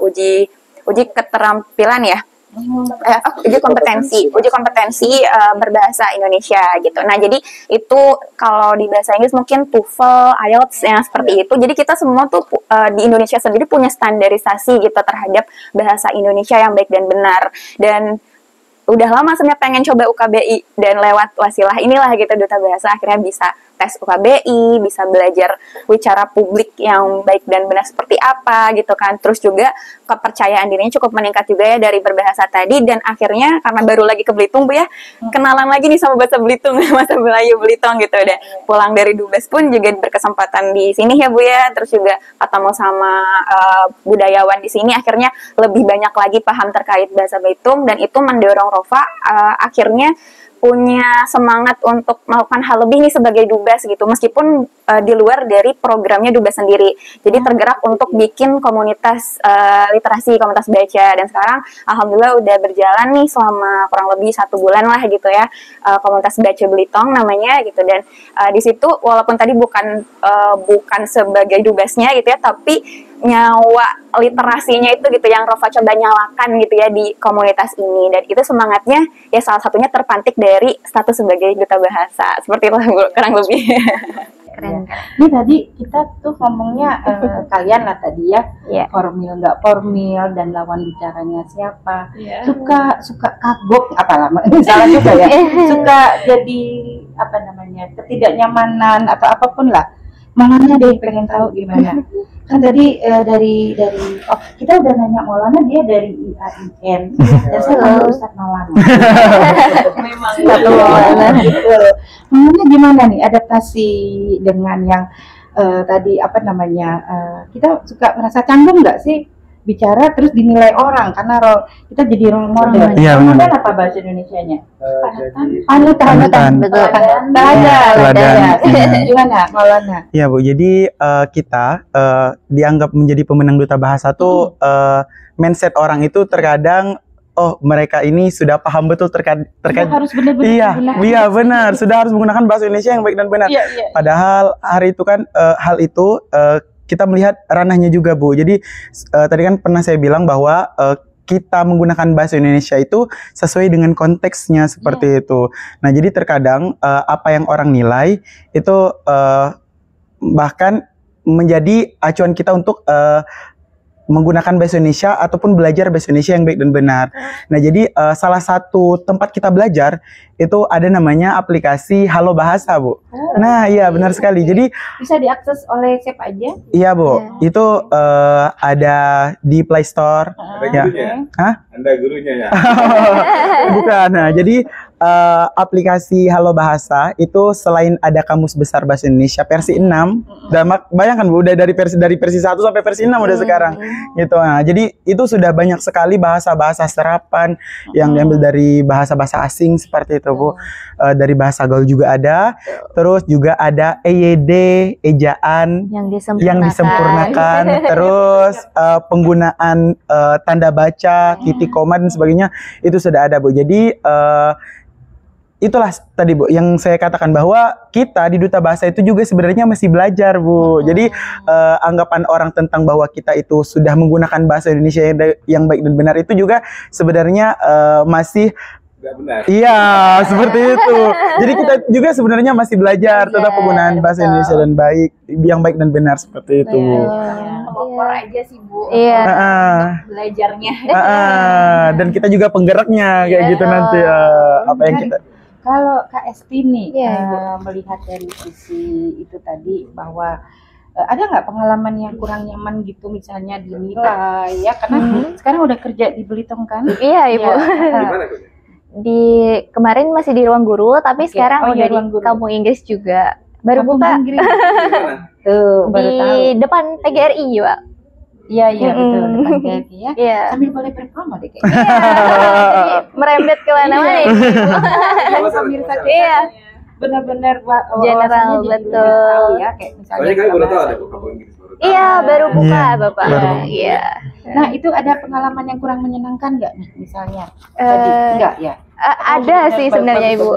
uji keterampilan ya. Uji kompetensi berbahasa Indonesia gitu. Nah, jadi itu kalau di bahasa Inggris mungkin TOEFL, IELTS yang seperti itu. Jadi kita semua tuh di Indonesia sendiri punya standarisasi gitu terhadap bahasa Indonesia yang baik dan benar. Dan udah lama sebenarnya pengen coba UKBI, dan lewat wasilah inilah gitu duta bahasa akhirnya bisa tes UKBI, bisa belajar bicara publik yang baik dan benar seperti apa gitu kan. Terus juga kepercayaan dirinya cukup meningkat juga ya dari berbahasa tadi, dan akhirnya karena baru lagi ke Belitung Bu ya, kenalan lagi nih sama bahasa Belitung, bahasa Melayu Belitung gitu deh. Pulang dari Dubes pun juga berkesempatan di sini ya Bu ya, terus juga ketemu sama budayawan di sini, akhirnya lebih banyak lagi paham terkait bahasa Belitung, dan itu mendorong Rova akhirnya punya semangat untuk melakukan hal lebih nih sebagai Dubes gitu, meskipun di luar dari programnya Dubes sendiri. Jadi tergerak untuk bikin komunitas literasi, komunitas baca, dan sekarang alhamdulillah udah berjalan nih selama kurang lebih 1 bulan lah gitu ya, komunitas baca Belitung namanya gitu. Dan di situ walaupun tadi bukan sebagai Dubesnya gitu ya, tapi nyawa literasinya itu gitu yang Rova coba nyalakan gitu ya di komunitas ini, dan itu semangatnya ya salah satunya terpantik dari status sebagai duta bahasa seperti itu kurang lebih. Keren. Ini tadi kita tuh ngomongnya kalian lah tadi ya, formil nggak formil dan lawan bicaranya siapa, suka kagok salah juga ya, suka jadi ketidaknyamanan atau apapun lah. Maulana deh pengen tahu gimana. Kan tadi dari kita udah nanya Maulana, dia dari IAIN dan saya panggil Ustaz Maulana. Memang Ustaz Maulana gitu. Maulana gimana nih adaptasi dengan yang tadi kita suka merasa canggung nggak sih bicara terus dinilai orang karena kita jadi role model. Iya, role model apa bahasa Indonesianya? Panutan. Gimana, Maulana? Iya Bu, jadi kita dianggap menjadi pemenang duta bahasa tuh mindset orang itu terkadang mereka ini sudah paham betul terkait harus benar-benar iya benar, sudah harus menggunakan bahasa Indonesia yang baik dan benar. Padahal hari itu kan hal itu kita melihat ranahnya juga Bu. Jadi tadi kan pernah saya bilang bahwa kita menggunakan bahasa Indonesia itu sesuai dengan konteksnya seperti itu. Nah, jadi terkadang apa yang orang nilai itu bahkan menjadi acuan kita untuk menggunakan bahasa Indonesia ataupun belajar bahasa Indonesia yang baik dan benar. Nah, jadi salah satu tempat kita belajar itu ada namanya aplikasi Halo Bahasa, Bu. Nah, iya benar sekali. Jadi Bisa diakses oleh siapa aja? iya, Bu. Itu ada di Play Store. Ada Ya. gurunya? Hah? Anda gurunya ya? Bukan. Nah, jadi aplikasi Halo Bahasa itu selain ada Kamus Besar Bahasa Indonesia versi 6, dan bayangkan Bu, udah dari versi 1 sampai versi 6 udah sekarang. Gitu. Nah, jadi itu sudah banyak sekali bahasa-bahasa serapan yang diambil dari bahasa-bahasa asing seperti itu, Bu. Dari bahasa Gaul juga ada. Terus juga ada EYD, ejaan yang disempurnakan, terus penggunaan tanda baca, titik koma dan sebagainya itu sudah ada, Bu. Jadi itulah tadi, Bu, yang saya katakan bahwa kita di Duta Bahasa itu juga sebenarnya masih belajar, Bu. Jadi anggapan orang tentang bahwa kita itu sudah menggunakan bahasa Indonesia yang baik dan benar itu juga sebenarnya masih Nggak benar. iya, seperti itu. Jadi kita juga sebenarnya masih belajar tentang penggunaan bahasa Indonesia dan yang baik dan benar seperti itu, Bu. Pelopor aja sih Bu. Iya. Belajarnya. Dan kita juga penggeraknya kayak gitu nanti apa yang kita Kalau Kak Esti nih Iya, melihat dari sisi itu tadi bahwa ada nggak pengalaman yang kurang nyaman gitu misalnya dinilai ya karena sekarang udah kerja di Belitung kan? Iya, Ibu. Gimana tuh? Di kemarin masih di ruang guru, tapi sekarang Oh, udah iya, di ruang guru. kampung Inggris juga. Baru Kampung buka Inggris. Gimana? Tuh, baru tahu. di depan PGRI, Pak. Iya, iya betul Mm-mm. depan GRI ya. Iya. Sambil boleh berpromo deh kayaknya. Jadi merembet ke mana-mana ini. Yang pemirsa kita Iya. benar-benar General, wawasannya jadi betul. lebih tahu ya kayak misalnya Soalnya kalian baru tahu bahasa ada itu. kampung Inggris baru tahu. Iya, baru buka, Iya, Bapak. baru. Iya. Nah, itu ada pengalaman yang kurang menyenangkan nggak nih misalnya? Eh, Tadi enggak ya? Ada sih sebenarnya, Ibu.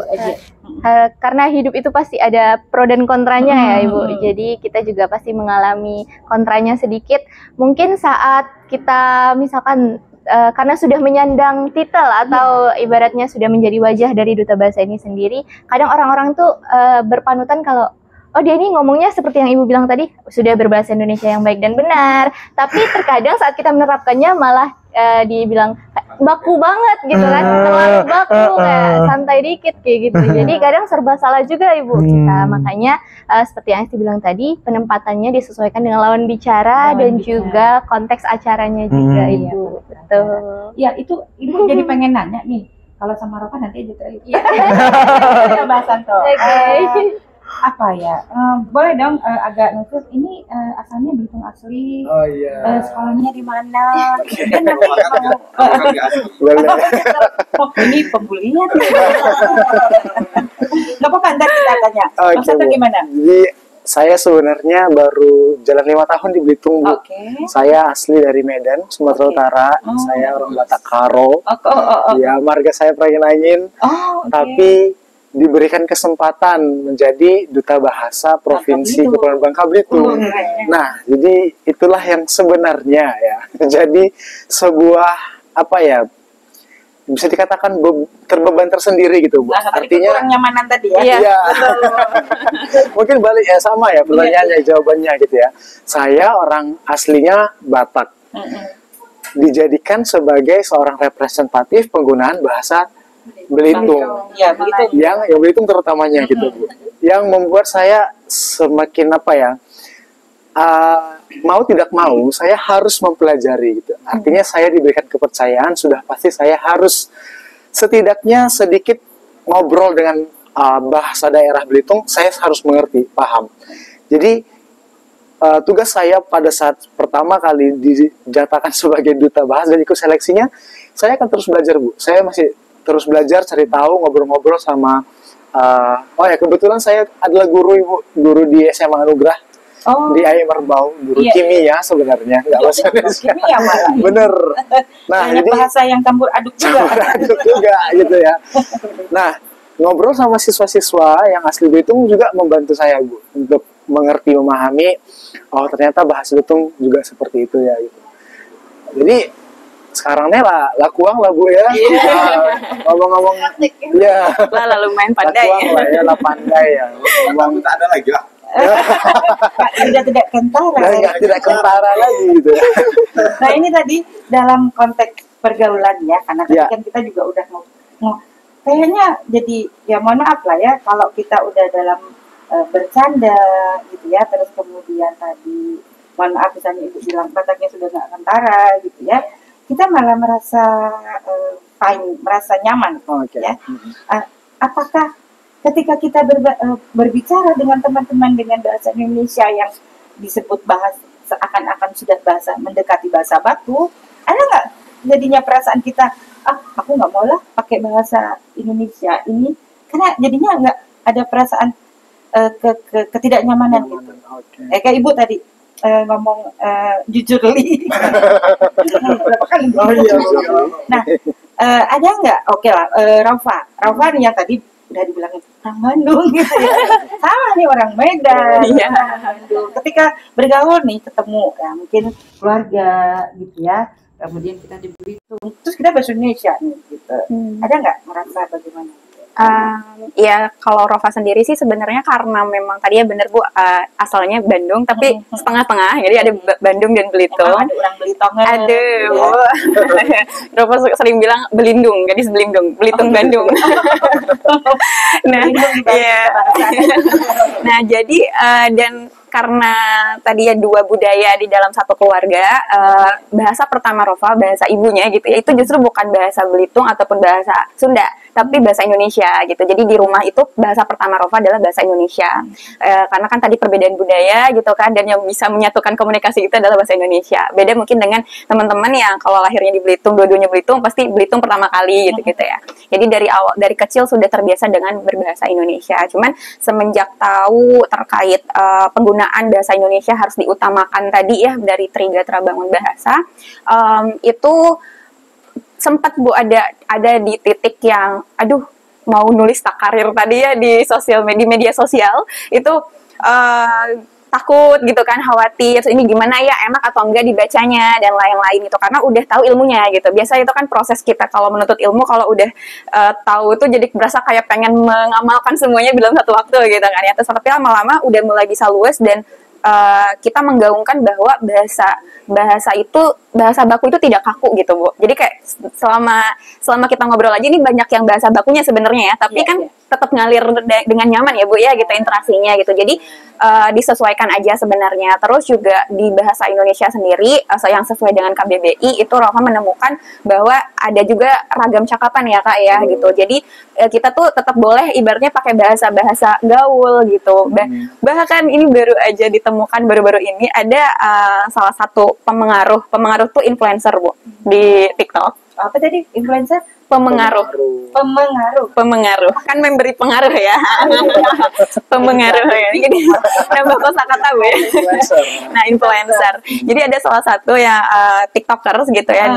Karena hidup itu pasti ada pro dan kontranya ya, Ibu. Jadi kita juga pasti mengalami kontranya sedikit. Mungkin saat kita misalkan karena sudah menyandang titel atau ibaratnya sudah menjadi wajah dari Duta Bahasa ini sendiri, kadang orang-orang tuh berpanutan kalau oh dia ini ngomongnya seperti yang Ibu bilang tadi, sudah berbahasa Indonesia yang baik dan benar. Tapi terkadang saat kita menerapkannya malah dibilang baku banget gitu kan, terlalu baku, kayak santai dikit kayak gitu. Jadi kadang serba salah juga Ibu kita. Makanya seperti yang Esti bilang tadi, penempatannya disesuaikan dengan lawan bicara dan juga konteks acaranya juga, Ibu. Betul. Ya, itu Ibu jadi pengen nanya nih. Kalau sama Rofa nanti aja terakhir. Iya. Kita bahasan tuh. Oke. Apa ya? Boleh dong agak nutus. Ini asalnya Belitung asli. Oh iya. Sekolahnya di mana? Kan nanti mau Makan nggak asli. Boleh. oh, ini pembulian. Gak apa-apa, ntar kita tanya. Oke, Maksudnya Bu. gimana? Jadi saya sebenarnya baru jalan 5 tahun di Belitung, Bu. Oke. Saya asli dari Medan, Sumatera Oke. Utara. Oh, Saya orang Batak Karo. Oh. Ya, marga saya Perangin Angin. Oh, oke. Tapi diberikan kesempatan menjadi Duta Bahasa Provinsi Belitung. Kepulauan Bangka Belitung. Nah, jadi itulah yang sebenarnya ya. Jadi sebuah apa ya? Bisa dikatakan terbeban tersendiri gitu, Bu. Nah, tadi Artinya kurang nyamanan tadi ya. iya. Mungkin balik ya sama ya pertanyaannya jawabannya gitu ya. Saya orang aslinya Batak. Dijadikan sebagai seorang representatif penggunaan bahasa Belitung. Ya, begitu. Yang Belitung terutamanya gitu, Bu. Yang membuat saya semakin apa ya? Mau tidak mau saya harus mempelajari gitu. Artinya saya diberikan kepercayaan, sudah pasti saya harus setidaknya sedikit ngobrol dengan bahasa daerah Belitung, saya harus mengerti, paham. Jadi tugas saya pada saat pertama kali dijatakan sebagai Duta Bahasa dan ikut seleksinya, saya akan terus belajar, Bu. Saya masih terus belajar, cari tahu, ngobrol-ngobrol sama oh ya, kebetulan saya adalah guru, Ibu, guru di SMA Anugerah. Oh, Di AI Merbau, guru Iya. kimia sebenarnya, nggak bahasa Indonesia. kimia malah. Bener. Nah, Banyak jadi bahasa yang campur aduk juga. aduk juga gitu ya. Nah, ngobrol sama siswa-siswa yang asli Belitung juga membantu saya, Bu, untuk mengerti, memahami, oh ternyata bahasa Belitung juga seperti itu ya gitu. Jadi sekarang nih lah kuang lah Bu ya. Ngomong-ngomong ya. Lah lumayan pandai. Lah kuang lah ya, lah pandai ya. Ngomong tak ada lagi lah. Sudah tidak kentara. Tidak kentara lagi gitu ya. Nah ini tadi dalam konteks pergaulan ya, karena tadi kan kita juga udah kayaknya jadi ya mohon maaf lah ya kalau kita udah dalam bercanda gitu ya, terus kemudian tadi mohon maaf misalnya ibu bilang Bataknya sudah nggak kentara gitu ya, kita malah merasa fine, merasa nyaman ya. Apakah ketika kita berbicara dengan teman-teman dengan bahasa Indonesia yang disebut seakan-akan sudah mendekati bahasa baku, ada nggak jadinya perasaan kita, aku nggak mau lah pakai bahasa Indonesia ini, karena jadinya nggak ada perasaan ketidaknyamanan gitu. Kayak ibu tadi ngomong jujur li. Berapa kali? Nah, ada nggak? Oke lah, Rafa nih yang tadi udah dibilang orang Bandung gitu ya. Sama nih orang Medan, orang Bandung. Ketika bergaul nih ketemu ya mungkin keluarga gitu ya. Kemudian kita di Belitung, terus kita bahasa Indonesia nih gitu. Ada nggak merasa bagaimana? Ya kalau Rova sendiri sih sebenarnya karena memang tadi ya bener Bu, asalnya Bandung tapi setengah-tengah, jadi ada Bandung dan Belitung. Ada orang Belitongan. Aduh, Rova sering bilang Belindung, gadis Belindung, Belitung Bandung. Nah, iya. Nah jadi dan karena tadi ya dua budaya di dalam satu keluarga, bahasa pertama Rova, bahasa ibunya gitu ya, itu justru bukan bahasa Belitung ataupun bahasa Sunda, tapi bahasa Indonesia gitu. Jadi di rumah itu bahasa pertama Rova adalah bahasa Indonesia. Karena kan tadi perbedaan budaya gitu kan, dan yang bisa menyatukan komunikasi itu adalah bahasa Indonesia. Beda mungkin dengan teman-teman yang kalau lahirnya di Belitung, dua-duanya Belitung, pasti Belitung pertama kali gitu ya. Jadi dari kecil sudah terbiasa dengan berbahasa Indonesia. Cuman semenjak tahu terkait penggunaan bahasa Indonesia harus diutamakan tadi ya dari Trigatra Bangun Bahasa, itu sempat Bu ada di titik yang aduh mau nulis tak karir tadi ya di media sosial itu takut gitu kan, khawatir ini gimana ya, enak atau enggak dibacanya dan lain-lain gitu, karena udah tahu ilmunya gitu. Biasa itu kan proses kita kalau menuntut ilmu, kalau udah tahu itu jadi berasa kayak pengen mengamalkan semuanya dalam satu waktu gitu kan ya. Terus tapi lama-lama udah mulai bisa luas dan kita menggaungkan bahwa bahasa baku itu tidak kaku gitu Bu. Jadi kayak selama kita ngobrol aja ini banyak yang bahasa bakunya sebenarnya ya, tapi kan tetap ngalir dengan nyaman ya Bu ya gitu interaksinya gitu. Jadi disesuaikan aja sebenarnya. Terus juga di bahasa Indonesia sendiri yang sesuai dengan KBBI itu Rova menemukan bahwa ada juga ragam cakapan ya Kak ya gitu. Jadi kita tuh tetap boleh ibaratnya pakai bahasa gaul gitu. Bahkan ini baru aja ditemukan baru-baru ini ada salah satu pengaruh tuh influencer Bu di TikTok. Apa tadi influencer? Pengaruh kan memberi pengaruh ya. Pengaruh ya. Jadi nambah kosakata Bu ya. Nah, influencer. Jadi ada salah satu yang TikTokers gitu ya,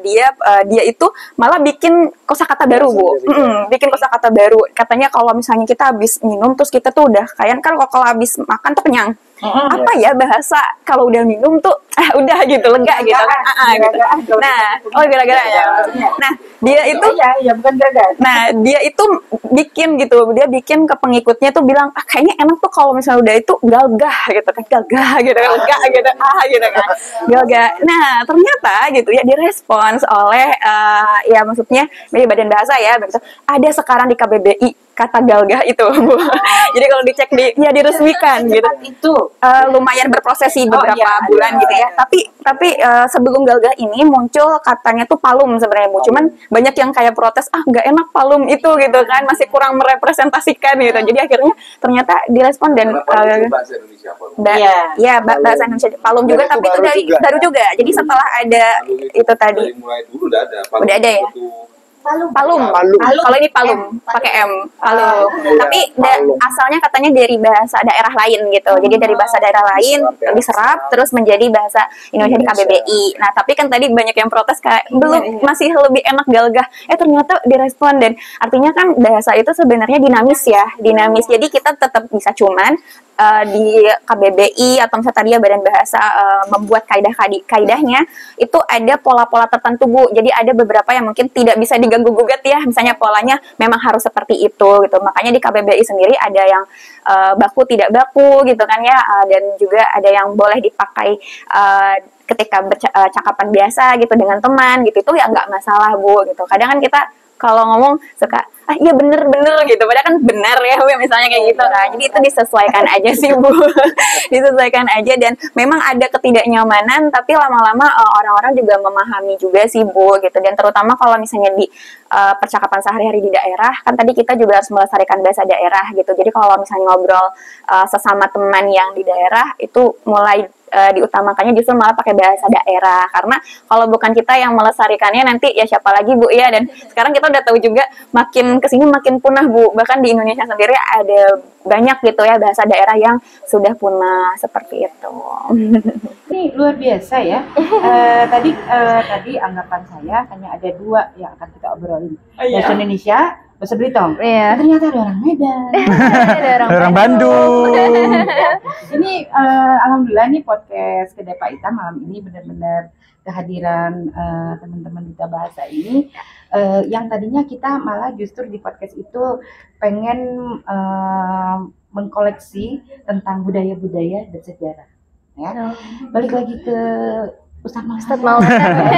dia itu malah bikin kosakata baru Bu. Bikin kosakata baru. Katanya kalau misalnya kita habis minum terus kita tuh udah kayak kan kalau habis makan tuh kenyang. Apa ya bahasa kalau udah minum tuh udah gitu lega gitu kan. Gitu. Nah, gara-gara ya. Nah, dia itu bukan gara-gara. Nah, dia itu bikin gitu. Dia bikin ke pengikutnya tuh bilang, kayaknya enak tuh kalau misalnya udah itu gagah gitu kan. Gagah gitu kan. Lega gitu. Gitu kan. Gagah. Nah, ternyata gitu ya direspons oleh ya maksudnya Badan Bahasa ya begitu. Ada sekarang di KBBI kata galgah itu Bu. Jadi kalau dicek diresmikan gitu. Itu lumayan berprosesi beberapa bulan gitu ya. Tapi sebelum galgah ini muncul katanya tuh palum sebenarnya Bu. Cuman banyak yang kayak protes, nggak enak palum itu gitu kan, masih kurang merepresentasikan gitu. Jadi akhirnya ternyata direspon dan bahasa Indonesia bahasa Indonesia palum juga, tapi itu baru juga. Jadi setelah ada itu tadi mulai dulu udah ada. Udah ada ya. Palum. Palum. Kalau ini palum, pakai M. Palum. Iya, Tapi palum. asalnya katanya dari bahasa daerah lain gitu. Jadi dari bahasa daerah lain diserap terus menjadi bahasa Indonesia di KBBI. Nah, tapi kan tadi banyak yang protes kayak belum masih lebih enak gagah. Ternyata direspon dan artinya kan bahasa itu sebenarnya dinamis ya, dinamis. Jadi kita tetap bisa cuman di KBBI atau misalnya tadi ya Badan Bahasa membuat kaidahnya itu ada pola-pola tertentu Bu. Jadi ada beberapa yang mungkin tidak bisa diganggu gugat ya. Misalnya polanya memang harus seperti itu gitu. Makanya di KBBI sendiri ada yang baku tidak baku gitu kan ya. Dan juga ada yang boleh dipakai ketika bercakapan biasa gitu dengan teman gitu. Itu ya nggak masalah Bu gitu. Kadang kan kita kalau ngomong suka iya bener gitu, padahal kan benar ya Bu, misalnya kayak gitu kan. Jadi itu disesuaikan aja sih Bu, disesuaikan aja dan memang ada ketidaknyamanan, tapi lama-lama orang-orang juga memahami juga sih Bu gitu. Dan terutama kalau misalnya di percakapan sehari-hari di daerah, kan tadi kita juga harus melestarikan bahasa daerah gitu. Jadi kalau misalnya ngobrol sesama teman yang di daerah itu mulai diutamakannya justru malah pakai bahasa daerah, karena kalau bukan kita yang melestarikannya nanti ya siapa lagi Bu ya. Dan sekarang kita udah tahu juga makin kesini makin punah Bu, bahkan di Indonesia sendiri ada banyak gitu ya bahasa daerah yang sudah punah seperti itu. Ini luar biasa ya. Tadi anggapan saya hanya ada dua yang akan kita obrolin, bahasa Indonesia, bahasa Belitung. Iya. Ternyata ada orang Medan, Ada Orang Bandung. Ini alhamdulillah nih podcast Kedai Pak Ita malam ini benar-benar kehadiran teman-teman Duta Bahasa ini yang tadinya kita malah justru di podcast itu pengen mengkoleksi tentang budaya-budaya dan sejarah. Ya. Balik lagi ke Ustadz Maulana.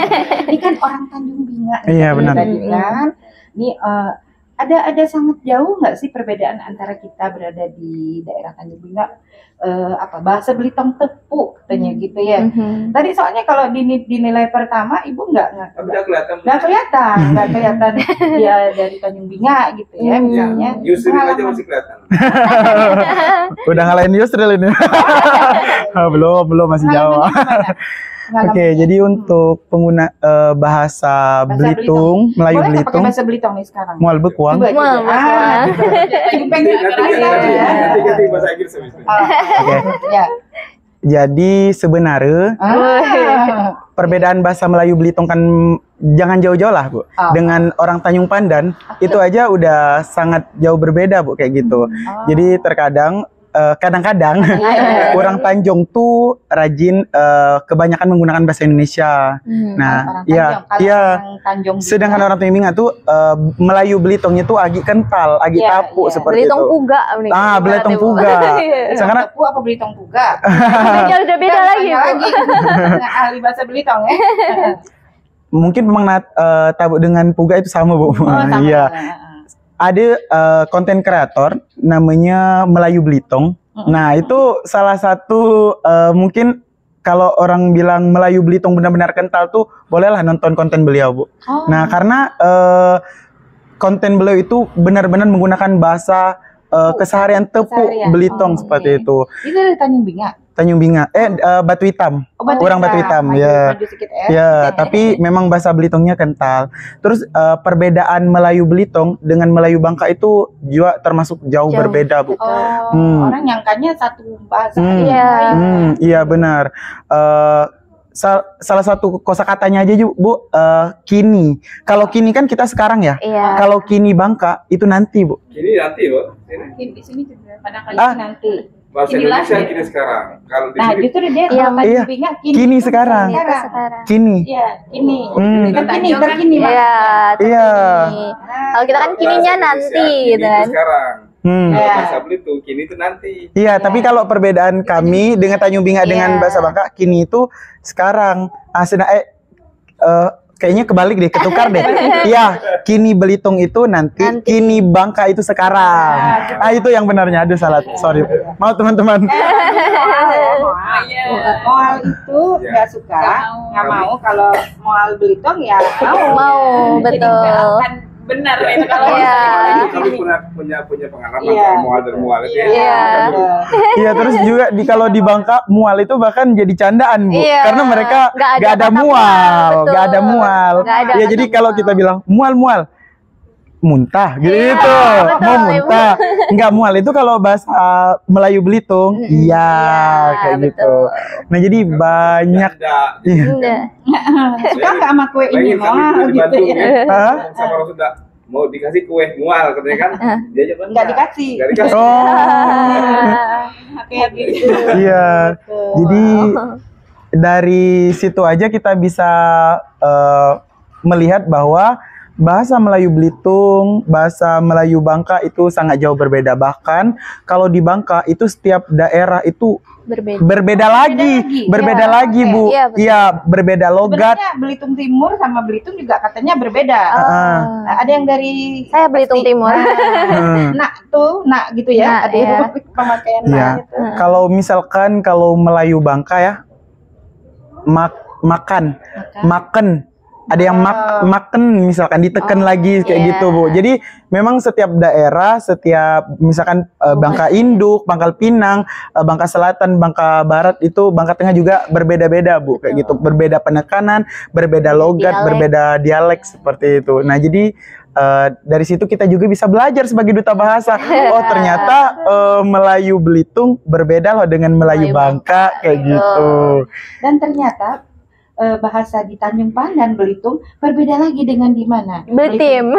Ini kan orang Tanjung Binga. Iya, benar. Kan? Ini ada sangat jauh nggak sih perbedaan antara kita berada di daerah Tanjung Binga, bahasa Belitung tepu katanya gitu ya. Tadi soalnya kalau dinilai pertama ibu nggak kelihatan dia dari Tanjung Binga gitu ya misalnya. Yusril aja masih kelihatan. Udah ngalahin Yusril ini. belum masih jauh. Oke, jadi untuk pengguna bahasa Belitung, Melayu boleh Belitung, pakai bahasa Belitung nih sekarang. mual bekuang. Mual bekuang. Cimpeng Nanti bahasa Inggris habis itu. Oke. Ya. Jadi sebenarnya perbedaan bahasa Melayu Belitung kan jangan jauh-jauh lah Bu. Dengan orang Tanjung Pandan itu aja udah sangat jauh berbeda Bu kayak gitu. Jadi terkadang kadang-kadang orang Tanjung tuh rajin kebanyakan menggunakan bahasa Indonesia. Nah, sedangkan orang Tanjung Binga tuh Melayu Belitungnya tuh agak kental, agak tapu seperti Belitung itu. Puga. Belitung Puga. Sekarang Tapu apa Belitung Puga? udah beda lagi. Ahli bahasa Belitung ya. mungkin memang tabu dengan Puga itu sama Bu. Sama. Iya. Ada konten kreator namanya Melayu Belitung. Nah, itu salah satu mungkin kalau orang bilang Melayu Belitung benar-benar kental tuh bolehlah nonton konten beliau, Bu. Nah, karena konten beliau itu benar-benar menggunakan bahasa keseharian tepu Belitung seperti itu. Itu dari Tanjung Binga. Tanjung Binga, Batu Hitam, orang Batu Hitam, ya, ya. Tapi memang bahasa Belitungnya kental. Terus perbedaan Melayu Belitung dengan Melayu Bangka itu juga termasuk jauh berbeda, Bu. Orang nyangkanya satu bahasa. Iya benar. Salah satu kosakatanya aja Bu, kini. Kalau kini kan kita sekarang ya. Kalau kini Bangka itu nanti, Bu. Kini nanti, Bu. Di sini juga kadang-kadang nanti. Bahasa Indonesia kini sekarang. Kalau di sini justru dia kalau Tanjung Binga kini sekarang. Kini. Iya, kini. Terkini. Iya. Kalau kita kan kininya nanti gitu kan. Sekarang. Bahasa Belitung kini itu nanti. Iya, tapi kalau perbedaan kami dengan Tanjung Binga dengan bahasa Bangka, kini itu sekarang. Kayaknya kebalik deh, ketukar deh. Iya, kini Belitung itu nanti, kini Bangka itu sekarang. Itu yang benarnya. Aduh salah, sorry. Mau teman-teman. Moal itu nggak suka, nggak mau. Kalau moal Belitung ya mau, betul. Benar itu kalau kami punya pengalaman soal mual dan mual itu. Iya, terus juga kalau di Bangka mual itu bahkan jadi candaan, Bu. Karena mereka nggak ada mual. Ya jadi kalau kita bilang mual, muntah gitu. betul, Mau muntah. Enggak, mual itu kalau bahasa Melayu Belitung. Iya, kayak betul. gitu. Nah, jadi banyak. Iya. Iya. Suka nggak sama kue ini Bayangin kami mau di gitu Bandung ya? ya. Hah? Ngomong sama orang Sunda, mau dikasih kue mual katanya kan. Dia aja Nggak dikasih. Nggak dikasih. Oh, Kayak gitu. iya. Jadi dari situ aja kita bisa melihat bahwa bahasa Melayu Belitung, bahasa Melayu Bangka itu sangat jauh berbeda. Bahkan kalau di Bangka itu setiap daerah itu Berbeda. berbeda lagi, Berbeda lagi. Bu. Iya, betul. Iya, berbeda logat. Sebenarnya Belitung Timur sama Belitung juga katanya berbeda. Ah. Nah, ada yang dari Saya Belitung Timur. nak tuh, nak gitu ya. Nak, Ada yang ya. pemakaian Iya. nak gitu. Kalau misalkan kalau Melayu Bangka ya, makan. Ada yang makan misalkan ditekan lagi kayak iya. gitu, Bu. Jadi memang setiap daerah, setiap misalkan Bangka Induk, Pangkal Pinang, Bangka Selatan, Bangka Barat itu, Bangka Tengah juga berbeda-beda, Bu. Kayak gitu, berbeda penekanan, berbeda logat, Dialek. berbeda dialek seperti itu. Nah, jadi dari situ kita juga bisa belajar sebagai duta bahasa. Oh, ternyata Melayu Belitung berbeda loh dengan Melayu Melayu Bangka kayak gitu. Dan ternyata bahasa di Tanjung Pandan Belitung berbeda lagi dengan di mana? Belitim.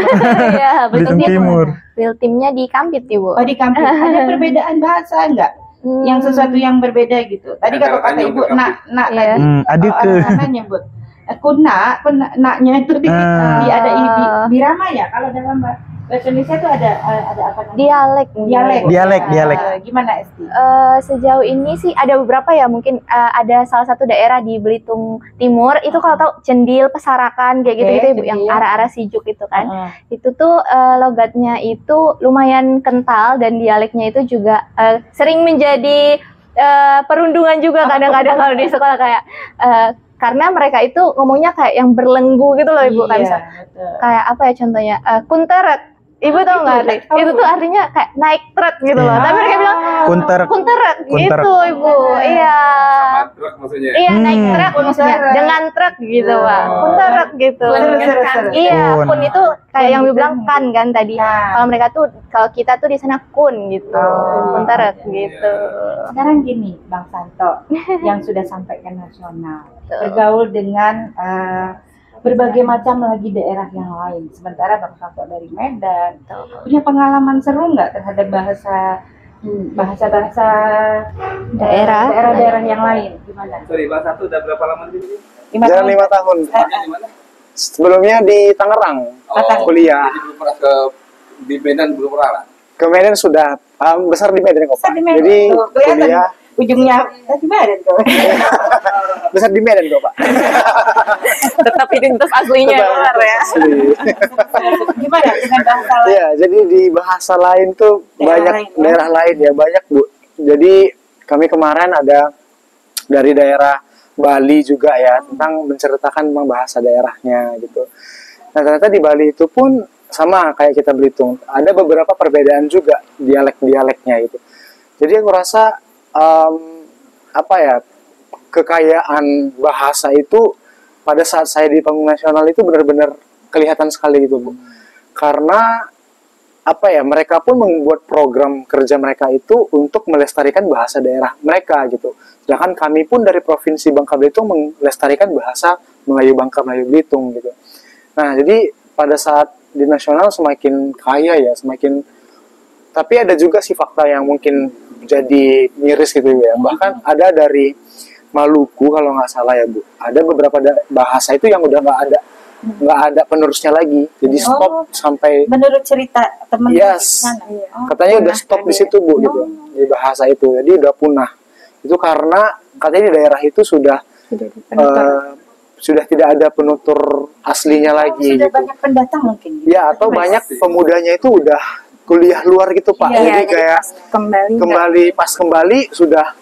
Iya, Belitung Timur. Belitimnya di Kampit, Ibu. Oh, di kampung ada perbedaan bahasa enggak? Yang sesuatu yang berbeda gitu. Tadi kalau kata Ibu nak Iya. tadi. Adik ke. Orang-orang nyebut naknya itu di ada birama ya. Kalau dalam bahasa Indonesia itu ada apa namanya? Dialek. Gimana Esti? Sejauh ini sih ada beberapa ya, mungkin ada salah satu daerah di Belitung Timur itu kalau tahu Cendil, Pesarakan kayak gitu-gitu Ibu, yang Cendil. arah-arah Sijuk itu kan. Itu tuh logatnya itu lumayan kental dan dialeknya itu juga sering menjadi perundungan juga kadang-kadang kalau di sekolah kayak karena mereka itu ngomongnya kayak yang berlenggu gitu loh Ibu, kayak misal betul. kayak apa ya contohnya kunteret. Ibu tahu nggak arti? Itu tuh artinya kayak naik truk gitu loh. Iya. Tapi mereka bilang Kunterek. kunterek Kunterek. gitu Ibu. Iya. Sama truk maksudnya. Iya naik truk Kunterek. maksudnya dengan truk gitu Pak. Oh. Kunterek gitu. Seru. Iya, Kun. kun itu kayak yang dibilang kan tadi. Kan. Kalau mereka tuh kalau kita tuh di sana kun gitu. Oh. Kunterek gitu. Sekarang gini, Bang Santo, yang sudah sampai ke nasional, Betul. bergaul dengan berbagai macam lagi daerah yang lain. Sementara Bang Santo dari Medan, punya pengalaman seru nggak terhadap bahasa daerah-daerah yang lain? Gimana? Sorry, Bang Satu udah berapa lama di sini? Jalan 5 tahun. Di mana? Sebelumnya di Tangerang, kuliah. Jadi belum pernah di Medan belum pernah lah. Ke Medan sudah besar di Medan kok, Pak. Besar di Medan. Jadi Tuh, kelihatan kuliah ujungnya di Medan kok. besar di Medan kok, Pak. Tetap identitas aslinya keluar ya. Asli. Gimana dengan bahasa lain? Iya, jadi di bahasa lain tuh Daerah banyak lain, ya? daerah lain ya, banyak, Bu. Jadi kami kemarin ada dari daerah Bali juga ya, tentang menceritakan tentang bahasa daerahnya gitu. Nah, ternyata di Bali itu pun sama kayak kita Belitung, ada beberapa perbedaan juga dialek-dialeknya gitu. Jadi aku rasa apa ya, kekayaan bahasa itu pada saat saya di panggung nasional itu benar-benar kelihatan sekali gitu, Bu. Karena apa ya, mereka pun membuat program kerja mereka itu untuk melestarikan bahasa daerah mereka gitu. Sedangkan kami pun dari Provinsi Bangka Belitung melestarikan bahasa Melayu Bangka, Melayu Belitung gitu. Nah, jadi pada saat di nasional semakin kaya ya, semakin, tapi ada juga sih fakta yang mungkin jadi miris gitu ya. Bahkan ada dari Maluku kalau nggak salah ya, Bu. Ada beberapa bahasa itu yang udah nggak ada penerusnya lagi. Jadi stop sampai Menurut cerita teman yes, katanya udah stop di situ, Bu, gitu, di bahasa itu. Jadi udah punah. Itu karena katanya di daerah itu sudah tidak ada penutur aslinya lagi. Sudah gitu. banyak pendatang mungkin. Gitu. Ya, atau banyak pemudanya itu udah kuliah luar gitu, Pak. Iya, Jadi kayak kembali sudah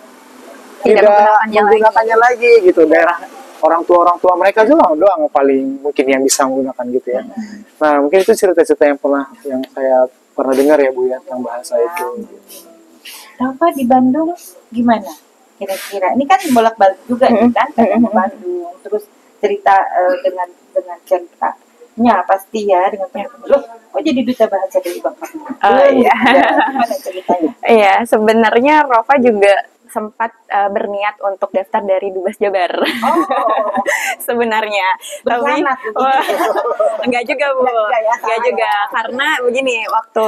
tidak menggunakannya lagi gitu. Daerah orang tua mereka doang yang paling mungkin yang bisa menggunakan gitu ya. Nah, mungkin itu cerita-cerita yang saya pernah dengar ya, Bu, ya, tentang bahasa itu. Rafa di Bandung gimana? Kira-kira ini kan bolak-balik juga nih kan, ke Bandung, terus cerita dengan cerita Ya pasti ya dengan teman-teman. Loh, kok jadi duta bahasa dari Bapak? Iya. Gimana ceritanya? Iya, sebenarnya Rova juga sempat berniat untuk daftar dari Dubes Jabar. Oh, Sebenarnya. Tapi berkhianat begitu. wah, enggak juga, Bu. Enggak ya, Enggak salah juga. ya. Karena begini, waktu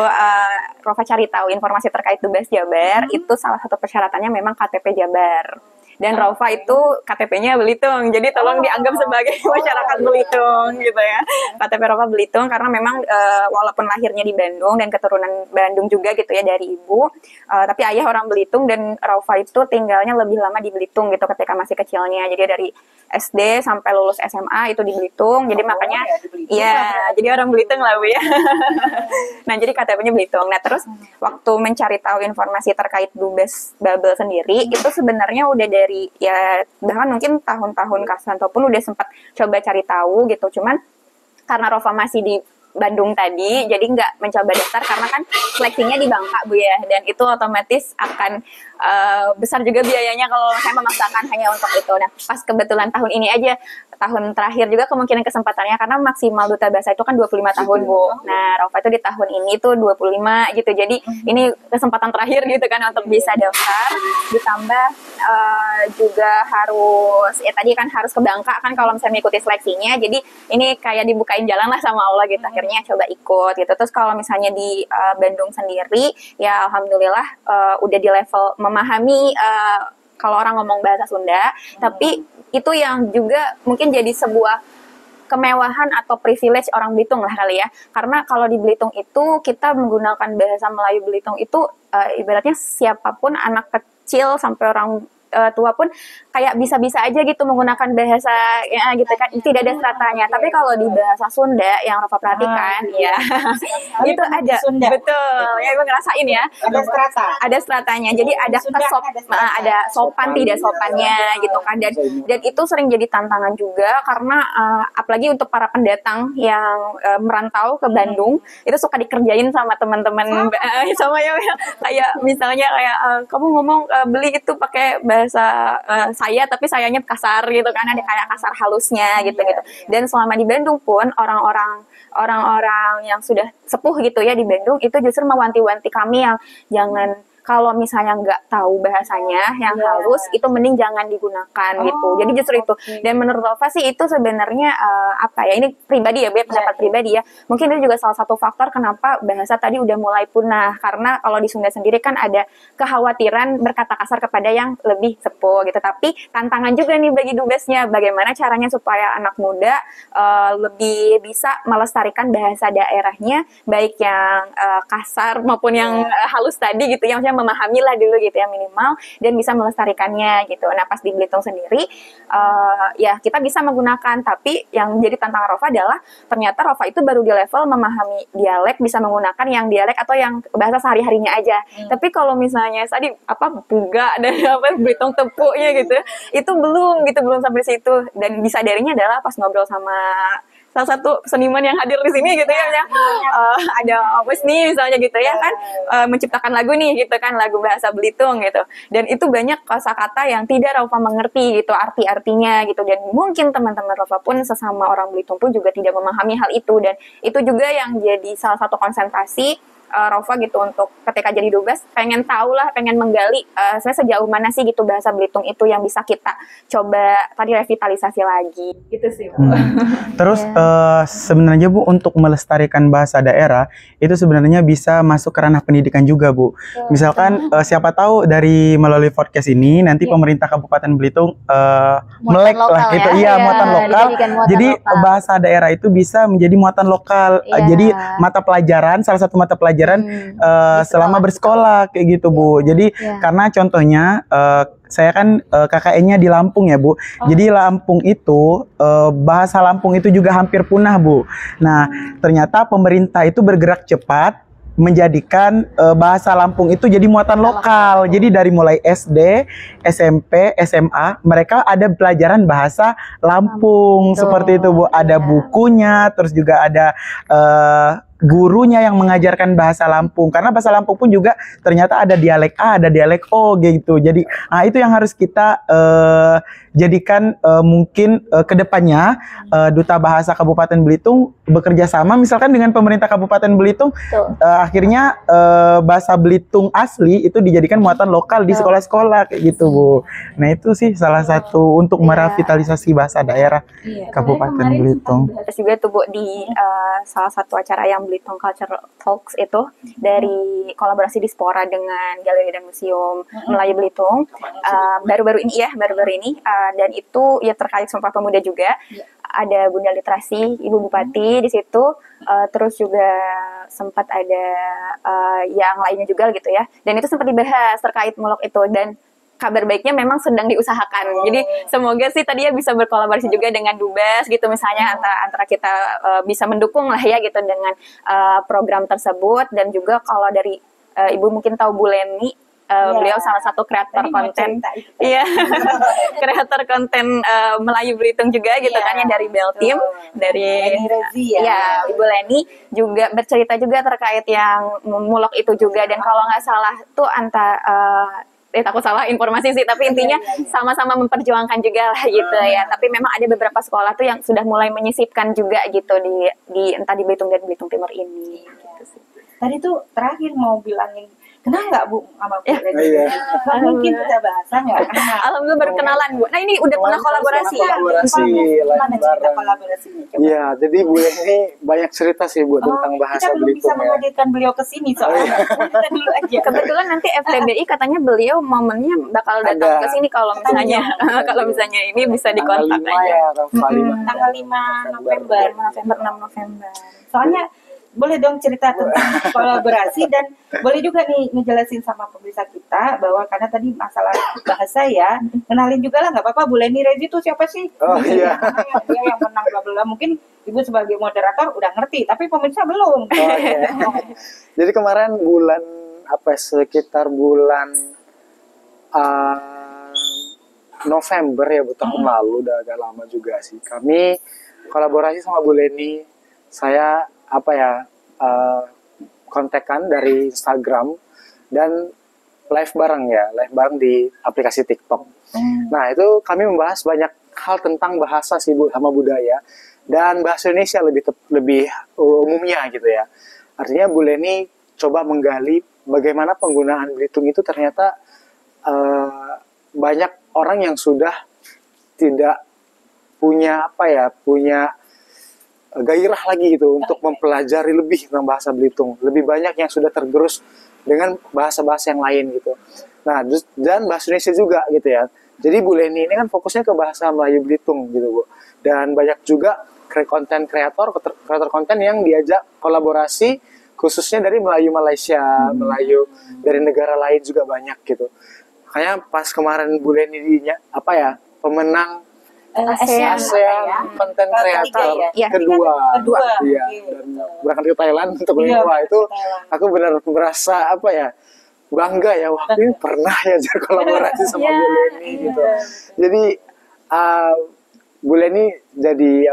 Rova cari tahu informasi terkait Dubes Jabar, itu salah satu persyaratannya memang KTP Jabar. Dan Rova itu KTP-nya Belitung, jadi tolong dianggap sebagai masyarakat Belitung gitu ya. KTP Rova Belitung karena memang walaupun lahirnya di Bandung dan keturunan Bandung juga gitu ya dari ibu, tapi ayah orang Belitung dan Rova itu tinggalnya lebih lama di Belitung gitu ketika masih kecilnya. Jadi dari SD sampai lulus SMA itu di Belitung, jadi makanya ya, di Belitung iya, lah. jadi orang Belitung lah Bu ya. Nah jadi KTP-nya Belitung. Nah terus waktu mencari tahu informasi terkait Dubes Babel sendiri, itu sebenarnya udah dari ya bahkan mungkin tahun-tahun Kasanto pun udah sempat coba cari tahu gitu. Cuman karena Rova masih di Bandung tadi, jadi nggak mencoba daftar karena kan seleksinya di Bangka Bu ya, dan itu otomatis akan besar juga biayanya kalau saya memaksakan hanya untuk itu. Nah pas kebetulan tahun ini aja, tahun terakhir juga kemungkinan kesempatannya karena maksimal duta bahasa itu kan 25 tahun Bu. Nah Rova itu di tahun ini tuh 25 gitu, jadi ini kesempatan terakhir gitu kan untuk bisa daftar. Ditambah juga harus ya tadi kan harus ke Bangka kan kalau misalnya mengikuti seleksinya, jadi ini kayak dibukain jalan lah sama Allah gitu. Akhirnya coba ikut gitu. Terus kalau misalnya di Bandung sendiri ya alhamdulillah udah di level memahami kalau orang ngomong bahasa Sunda, tapi itu yang juga mungkin jadi sebuah kemewahan atau privilege orang Belitung lah kali ya. Karena kalau di Belitung itu kita menggunakan bahasa Melayu Belitung itu ibaratnya siapapun anak kecil sampai orang tua pun kayak bisa-bisa aja gitu menggunakan bahasa ya gitu kan, tidak ada stratanya. Tapi kalau di bahasa Sunda yang Rova perhatikan ya itu ada Sunda. betul ya, Ibu ngerasain ya Ada strata. ada stratanya, jadi ada Sunda kesop ada strata. ada sopan tidak sopannya gitu kan, dan itu sering jadi tantangan juga karena apalagi untuk para pendatang yang merantau ke Bandung itu suka dikerjain sama teman-teman sama ya kayak misalnya kayak kamu ngomong beli itu pakai bahasa saya tapi sayanya kasar gitu kan, ada kayak kasar halusnya gitu. Dan selama di Bandung pun orang-orang yang sudah sepuh gitu ya di Bandung itu justru mewanti-wanti kami yang jangan, kalau misalnya nggak tahu bahasanya yang halus itu mending jangan digunakan gitu. Jadi justru itu. Dan menurut Rova sih itu sebenarnya apa ya, ini pribadi ya, pendapat pribadi ya. Mungkin itu juga salah satu faktor kenapa bahasa tadi udah mulai punah, karena kalau di Sunda sendiri kan ada kekhawatiran berkata kasar kepada yang lebih sepuh gitu. Tapi tantangan juga nih bagi dubesnya, bagaimana caranya supaya anak muda lebih bisa melestarikan bahasa daerahnya, baik yang kasar maupun yang halus tadi gitu, yang memahami lah dulu gitu ya minimal, dan bisa melestarikannya gitu. Nah pas di Belitung sendiri ya kita bisa menggunakan, tapi yang jadi tantangan Rova adalah ternyata Rova itu baru di level memahami dialek, bisa menggunakan yang dialek atau yang bahasa sehari-harinya aja. Tapi kalau misalnya tadi apa buga dan apa Belitung tepuknya gitu, itu belum sampai situ. Dan disadarinya adalah pas ngobrol sama salah satu seniman yang hadir di sini gitu ya, ada Opus nih misalnya gitu ya kan, menciptakan lagu nih gitu kan, lagu bahasa Belitung gitu, dan itu banyak kosakata yang tidak Rova mengerti gitu arti-artinya gitu, dan mungkin teman-teman Rova pun sesama orang Belitung pun juga tidak memahami hal itu, dan itu juga yang jadi salah satu konsentrasi Rova gitu untuk ketika jadi dubes, pengen tahu lah, pengen menggali saya sejauh mana sih gitu bahasa Belitung itu yang bisa kita coba tadi revitalisasi lagi gitu sih Bu. Terus sebenarnya Bu, untuk melestarikan bahasa daerah itu sebenarnya bisa masuk ke ranah pendidikan juga Bu. Misalkan siapa tahu dari melalui podcast ini nanti pemerintah Kabupaten Belitung melek lah gitu, iya muatan lokal. Jadi bahasa daerah itu bisa menjadi muatan lokal. Jadi mata pelajaran, salah satu mata pelajaran selama bersekolah kayak gitu Bu. Jadi karena contohnya saya kan KKN-nya di Lampung ya Bu. Jadi Lampung itu bahasa Lampung itu juga hampir punah Bu. Nah ternyata pemerintah itu bergerak cepat menjadikan bahasa Lampung itu jadi muatan lokal. Jadi dari mulai SD, SMP, SMA mereka ada pelajaran bahasa Lampung seperti itu Bu. Ada bukunya, terus juga ada gurunya yang mengajarkan bahasa Lampung, karena bahasa Lampung pun juga ternyata ada dialek A, ada dialek O gitu. Jadi itu yang harus kita jadikan mungkin kedepannya Duta Bahasa Kabupaten Belitung bekerja sama misalkan dengan pemerintah Kabupaten Belitung, akhirnya bahasa Belitung asli itu dijadikan muatan lokal di sekolah-sekolah kayak gitu Bu. Nah itu sih salah satu untuk merevitalisasi bahasa daerah Kabupaten Belitung. Terus juga tuh Bu di salah satu acara yang Belitung Culture Talks itu dari kolaborasi Dispora dengan Galeri dan Museum Melayu Belitung baru-baru ini dan itu ya terkait Sumpah Pemuda juga. Ada Bunda Literasi, Ibu Bupati di situ, terus juga sempat ada yang lainnya juga gitu ya. Dan itu sempat dibahas terkait mulok itu, dan kabar baiknya memang sedang diusahakan. Jadi semoga sih tadi ya bisa berkolaborasi juga dengan Dubes gitu misalnya, antara kita bisa mendukung lah ya gitu dengan program tersebut. Dan juga kalau dari Ibu mungkin tahu Bu Leni, beliau salah satu kreator konten, kreator konten Melayu Belitung juga gitu kan, yang dari Bell Team, dari Ibu Leni juga bercerita juga terkait yang mulok itu juga. Dan kalau nggak salah tuh takut salah informasi sih, tapi intinya sama-sama memperjuangkan juga lah gitu ya. Tapi memang ada beberapa sekolah tuh yang sudah mulai menyisipkan juga gitu di entah di Belitung dan Belitung Timur ini. Gitu sih. Tadi tuh terakhir mau bilangin, kenal nggak Bu sama Bu Leni? Mungkin Duta Bahasa nggak kenal. Alhamdulillah berkenalan Bu. Nah ini udah pernah kolaborasi ya? Gimana cerita kolaborasinya? Iya, jadi Bu Leni banyak cerita sih Bu tentang bahasa Kita belum bisa Belitung ya. menghadirkan beliau ke sini soalnya. Kita dulu aja. Kebetulan nanti FTBI katanya beliau momennya bakal datang ke sini kalau misalnya ini bisa dikontak aja. Tanggal 5 November. 6 November. Soalnya boleh dong cerita tentang kolaborasi, dan boleh juga nih ngejelasin sama pemirsa kita bahwa karena tadi masalah bahasa ya, kenalin juga lah nggak apa-apa. Bu Leni Rezi itu siapa sih? Iya. Dia yang menang bla bla. Mungkin Ibu sebagai moderator udah ngerti, tapi pemirsa belum. Jadi kemarin sekitar bulan November ya Bu, tahun lalu, udah agak lama juga sih. Kami kolaborasi sama Bu Leni. Saya kontekan dari Instagram dan live bareng di aplikasi TikTok. Nah itu kami membahas banyak hal tentang bahasa sih Bu, sama budaya dan bahasa Indonesia lebih umumnya gitu ya. Artinya Bu Leni coba menggali bagaimana penggunaan Belitung itu ternyata banyak orang yang sudah tidak punya gairah lagi gitu untuk mempelajari lebih tentang bahasa Belitung. Lebih banyak yang sudah tergerus dengan bahasa-bahasa yang lain gitu. Nah, dan bahasa Indonesia juga gitu ya. Jadi Bu Leni ini kan fokusnya ke bahasa Melayu Belitung gitu Bu. Dan banyak juga kreator konten yang diajak kolaborasi khususnya dari Melayu Malaysia, Melayu dari negara lain juga banyak gitu. Makanya pas kemarin Bu Leni pemenang ASEAN Content Creator kedua. Iya. Dan berangkat ke Thailand untuk wah itu aku benar merasa bangga ya, wah ini pernah ya kolaborasi sama Bu Leni gitu. Jadi Bu Leni jadi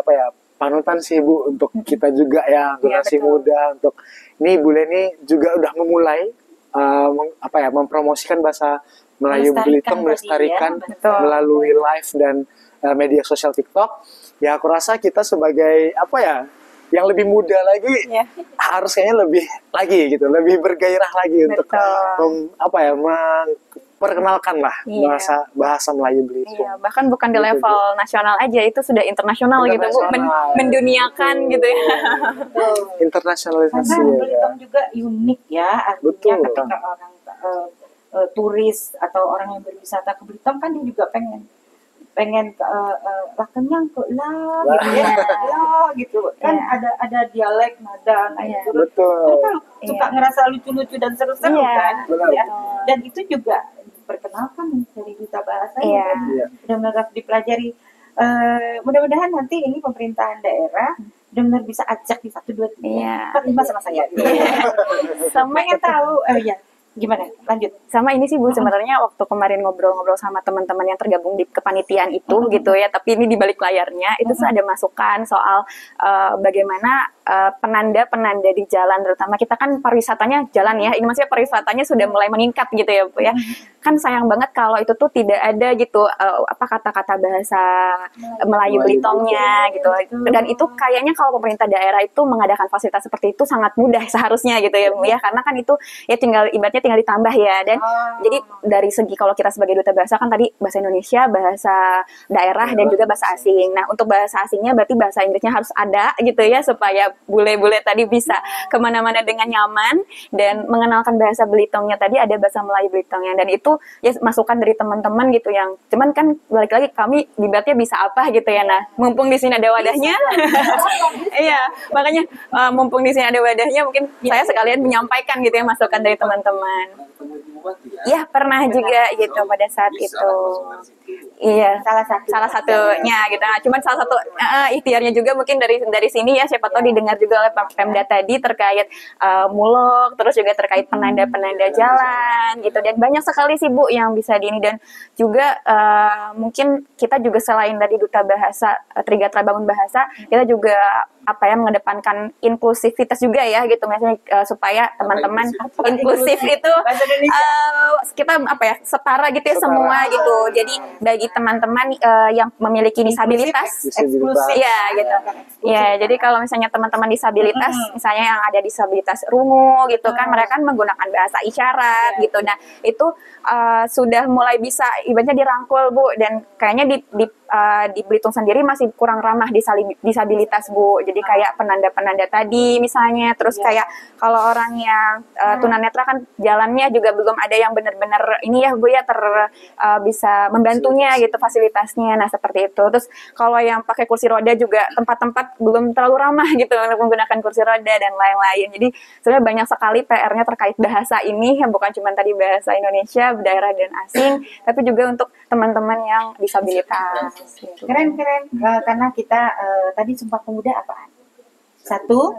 panutan sih Bu untuk kita juga ya, generasi muda. Untuk ini Bu Leni juga udah memulai mempromosikan bahasa Melayu Belitung, melestarikan melalui live dan media sosial TikTok. Ya aku rasa kita sebagai yang lebih muda lagi harus kayaknya lebih lagi gitu, lebih bergairah lagi untuk memperkenalkan lah bahasa Melayu Belitung. Iya, bahkan bukan di level nasional aja, itu sudah internasional gitu Bu, menduniakan gitu ya. Internasionalisasi. Karena Belitung juga unik ya, artinya ketika orang turis atau orang yang berwisata ke Belitung kan dia juga pengen kenyang kok lah gitu ya, gitu kan ada dialek nada gitu. Betul. Mereka suka ngerasa lucu-lucu dan seru-seru kan, ya. Dan itu juga diperkenalkan dari Duta Bahasa kan, benar-benar dipelajari. Mudah-mudahan nanti ini pemerintahan daerah benar-benar bisa ajak di 1, 2, 3, 4, 5 sama saya. Sama yang tahu Gimana? Lanjut. Sama ini sih Bu, sebenarnya waktu kemarin ngobrol-ngobrol sama teman-teman yang tergabung di kepanitiaan itu gitu ya, tapi ini di balik layarnya itu tuh ada masukan soal bagaimana penanda-penanda di jalan, terutama kita kan pariwisatanya jalan ya, ini maksudnya pariwisatanya sudah mulai meningkat gitu ya Bu ya. Kan sayang banget kalau itu tuh tidak ada gitu apa kata-kata bahasa Melayu Belitongnya gitu. Dan itu kayaknya kalau pemerintah daerah itu mengadakan fasilitas seperti itu sangat mudah seharusnya gitu ya Bu ya, karena kan itu ya tinggal ibaratnya tinggal ditambah ya. Dan jadi dari segi kalau kita sebagai duta bahasa kan tadi bahasa Indonesia, bahasa daerah dan juga bahasa asing. Nah, untuk bahasa asingnya berarti bahasa Inggrisnya harus ada gitu ya, supaya bule-bule tadi bisa kemana-mana dengan nyaman, dan mengenalkan bahasa Belitongnya tadi ada bahasa Melayu Belitongnya, dan itu ya masukan dari teman-teman gitu, yang cuman kan balik lagi kami ibaratnya bisa apa gitu ya. Nah, mumpung di sini ada wadahnya iya, makanya mumpung di sini ada wadahnya, mungkin saya sekalian menyampaikan gitu ya masukan dari teman-teman. Iya, pernah juga gitu pada saat itu. Iya, salah satunya gitu. Nah, cuman salah satu ikhtiarnya juga mungkin dari sini ya, siapa tahu didengar juga oleh Pemda tadi terkait mulok, terus juga terkait penanda-penanda jalan gitu. Dan banyak sekali sih Bu yang bisa di ini, dan juga mungkin kita juga selain dari Duta Bahasa Trigartra Bangun Bahasa, kita juga mengedepankan inklusivitas juga ya gitu, misalnya supaya teman-teman inklusif itu kita setara gitu ya, semua gitu. Jadi bagi teman-teman yang memiliki disabilitas ya gitu ya, jadi kalau misalnya teman-teman disabilitas misalnya yang ada disabilitas rungu gitu kan, mereka kan menggunakan bahasa isyarat gitu. Nah, itu sudah mulai bisa ibaratnya dirangkul Bu, dan kayaknya di Belitung sendiri masih kurang ramah disabilitas Bu. Jadi kayak penanda-penanda tadi misalnya, terus kayak kalau orang yang tunanetra kan jalannya juga belum ada yang benar-benar ini ya Bu ya, bisa membantunya gitu fasilitasnya. Nah, seperti itu. Terus kalau yang pakai kursi roda juga tempat-tempat belum terlalu ramah gitu untuk menggunakan kursi roda dan lain-lain. Jadi sebenarnya banyak sekali PR-nya terkait bahasa ini, yang bukan cuma tadi bahasa Indonesia, daerah dan asing, tapi juga untuk teman-teman yang disabilitas. Keren. Karena kita tadi Sumpah Pemuda apaan? Satu,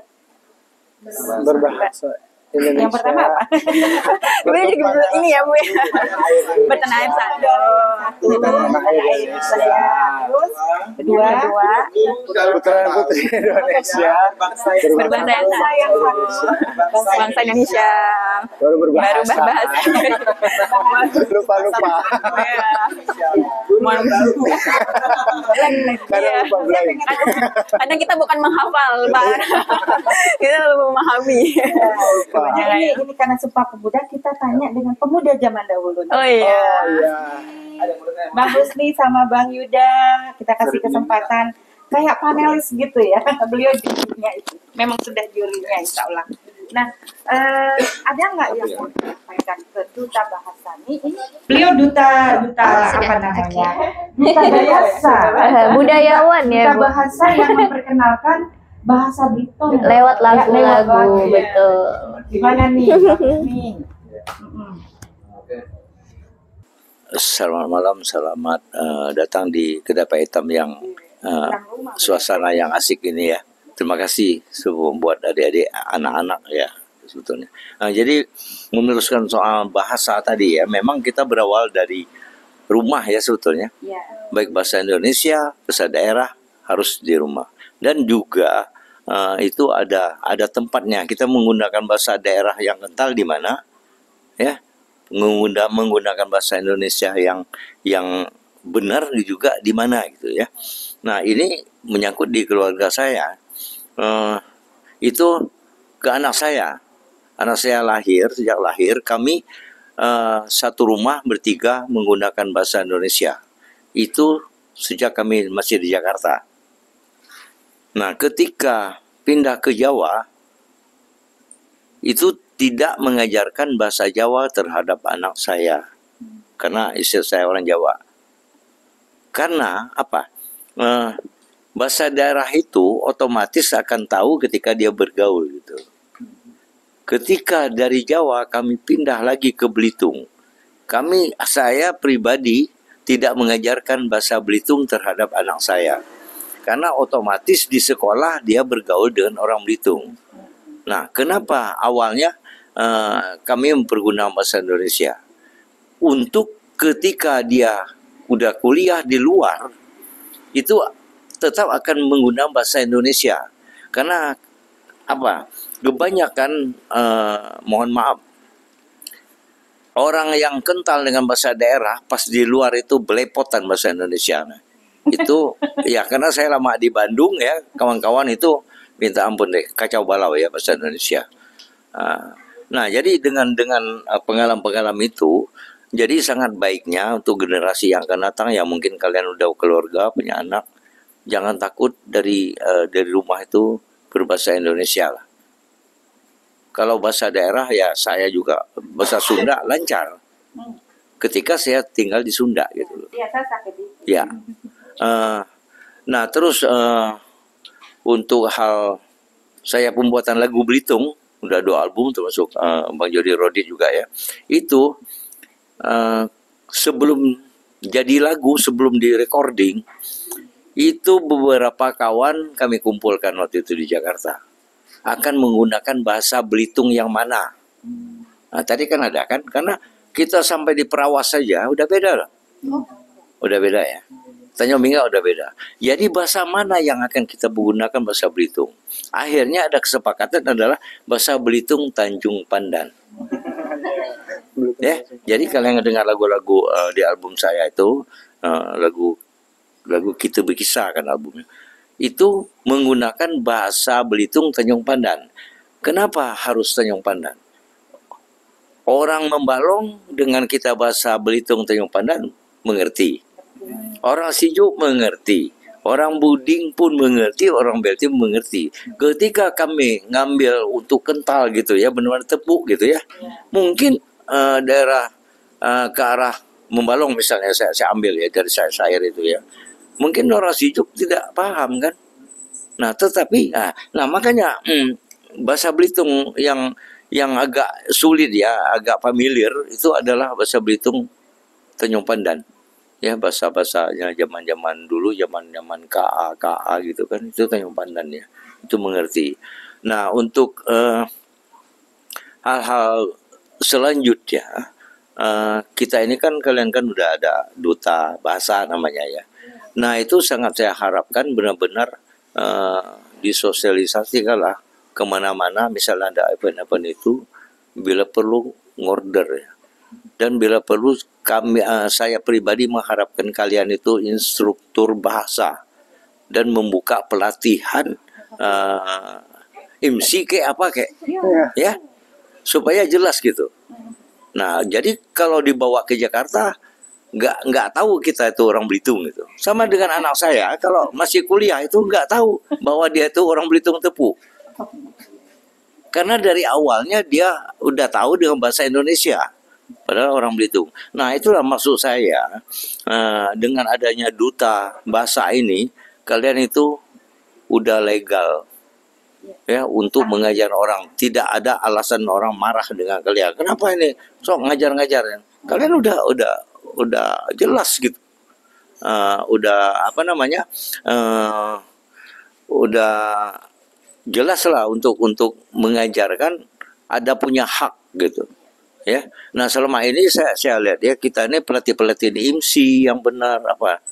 Berbahasa Indonesia. yang pertama apa? Gue juga ini ya Bu ya, bertanah air satu. Terus kedua, Putra dan putri Indonesia berbahasa yang satu, bangsa Indonesia baru baru berbahasa. berbahasa. Lupa. Karena Iya. lupa blank. Kadang kita bukan menghafal, Pak. Kita lebih memahami. ini karena Sumpah Pemuda, kita tanya dengan pemuda zaman dahulu. Oh iya. Bang Husni sama Bang Yuda, kita kasih kesempatan kayak panelis gitu ya. Beliau jurinya itu, memang sudah jurinya insya Allah. Nah, ada nggak yang mau disampaikan ke Duta Bahasa ini? Beliau duta apa namanya? Duta bahasa, Budayawan ya duta Bu, bahasa yang memperkenalkan bahasa Belitung lewat lagu-lagu, lagu. betul. Gimana nih? Selamat malam, selamat datang di Kedai Pak Hitam yang suasana yang asik ini ya. Terima kasih buat adik-adik, anak-anak ya sebetulnya. Jadi meneruskan soal bahasa tadi ya, memang kita berawal dari rumah ya sebetulnya. Baik bahasa Indonesia, bahasa daerah harus di rumah. Dan juga itu ada tempatnya. Kita menggunakan bahasa daerah yang kental di mana ya, menggunakan bahasa Indonesia yang benar juga di mana gitu ya. Nah, ini menyangkut di keluarga saya. Itu ke anak saya sejak lahir kami satu rumah bertiga menggunakan bahasa Indonesia. Itu sejak kami masih di Jakarta. Nah, ketika pindah ke Jawa, itu tidak mengajarkan bahasa Jawa terhadap anak saya. Karena istri saya orang Jawa. Karena apa? Bahasa daerah itu otomatis akan tahu ketika dia bergaul gitu. Ketika dari Jawa kami pindah lagi ke Belitung, saya pribadi tidak mengajarkan bahasa Belitung terhadap anak saya. Karena otomatis di sekolah dia bergaul dengan orang Belitung. Nah, kenapa awalnya kami mempergunakan bahasa Indonesia untuk ketika dia udah kuliah di luar itu tetap akan menggunakan bahasa Indonesia karena apa? Kebanyakan mohon maaf orang yang kental dengan bahasa daerah pas di luar itu belepotan bahasa Indonesia. Itu ya karena saya lama di Bandung ya, kawan-kawan itu minta ampun deh, kacau balau ya bahasa Indonesia. Nah, jadi dengan pengalaman-pengalaman itu, jadi sangat baiknya untuk generasi yang akan datang yang mungkin kalian udah keluarga, punya anak, jangan takut dari rumah itu berbahasa Indonesia lah. Kalau bahasa daerah ya saya juga bahasa Sunda lancar. Ketika saya tinggal di Sunda gitu loh. Ya. Nah terus untuk hal saya pembuatan lagu Belitung udah 2 album termasuk Bang Jody Rodit juga ya. Itu sebelum jadi lagu, sebelum di recording itu beberapa kawan kami kumpulkan waktu itu di Jakarta akan menggunakan bahasa Belitung yang mana. Nah, tadi kan ada kan, karena kita sampai di Perawas saja udah beda loh. Udah beda ya. Tanjung Binga udah beda. Jadi bahasa mana yang akan kita menggunakan bahasa Belitung? Akhirnya ada kesepakatan adalah bahasa Belitung Tanjung Pandan. Ya, jadi kalian dengar lagu-lagu di album saya itu lagu Kita Berkisah kan albumnya. Itu menggunakan bahasa Belitung Tanjung Pandan. Kenapa harus Tanjung Pandan? Orang Membalong dengan kita bahasa Belitung Tanjung Pandan mengerti. Orang Sijuk mengerti. Orang Buding pun mengerti, orang Beltim mengerti. Ketika kami ngambil untuk kental gitu ya, benar-benar tepuk gitu ya. Mungkin daerah ke arah Membalong misalnya saya ambil ya dari syair itu ya. Mungkin orang Sijuk tidak paham kan. Nah, tetapi makanya bahasa Belitung yang agak sulit ya, agak familiar itu adalah bahasa Belitung Tanjung Pandan. Ya, bahasa-bahasanya zaman-zaman dulu, zaman-zaman KA gitu kan, itu Tanjung Pandan ya. Itu mengerti. Nah, untuk hal-hal selanjutnya kita ini kan kalian kan udah ada duta bahasa namanya ya. Nah, itu sangat saya harapkan benar-benar disosialisasikan lah kemana-mana, misalnya ada event-event itu, bila perlu ngorder ya. Dan bila perlu saya pribadi mengharapkan kalian itu instruktur bahasa dan membuka pelatihan MC kayak apa kayak ya supaya jelas gitu. Nah, jadi kalau dibawa ke Jakarta nggak tahu kita itu orang Belitung gitu. Sama dengan anak saya kalau masih kuliah itu nggak tahu bahwa dia itu orang Belitung Tepu. Karena dari awalnya dia udah tahu dengan bahasa Indonesia, padahal orang Belitung. Nah, itulah maksud saya dengan adanya duta bahasa ini, kalian itu udah legal ya untuk mengajar orang. Tidak ada alasan orang marah dengan kalian. Kenapa ini sok ngajar-ngajar? Kalian udah jelas gitu, udah apa namanya, udah jelas lah untuk mengajarkan, ada punya hak gitu ya. Nah, selama ini saya lihat ya, kita ini pelatih IMSI yang benar apa,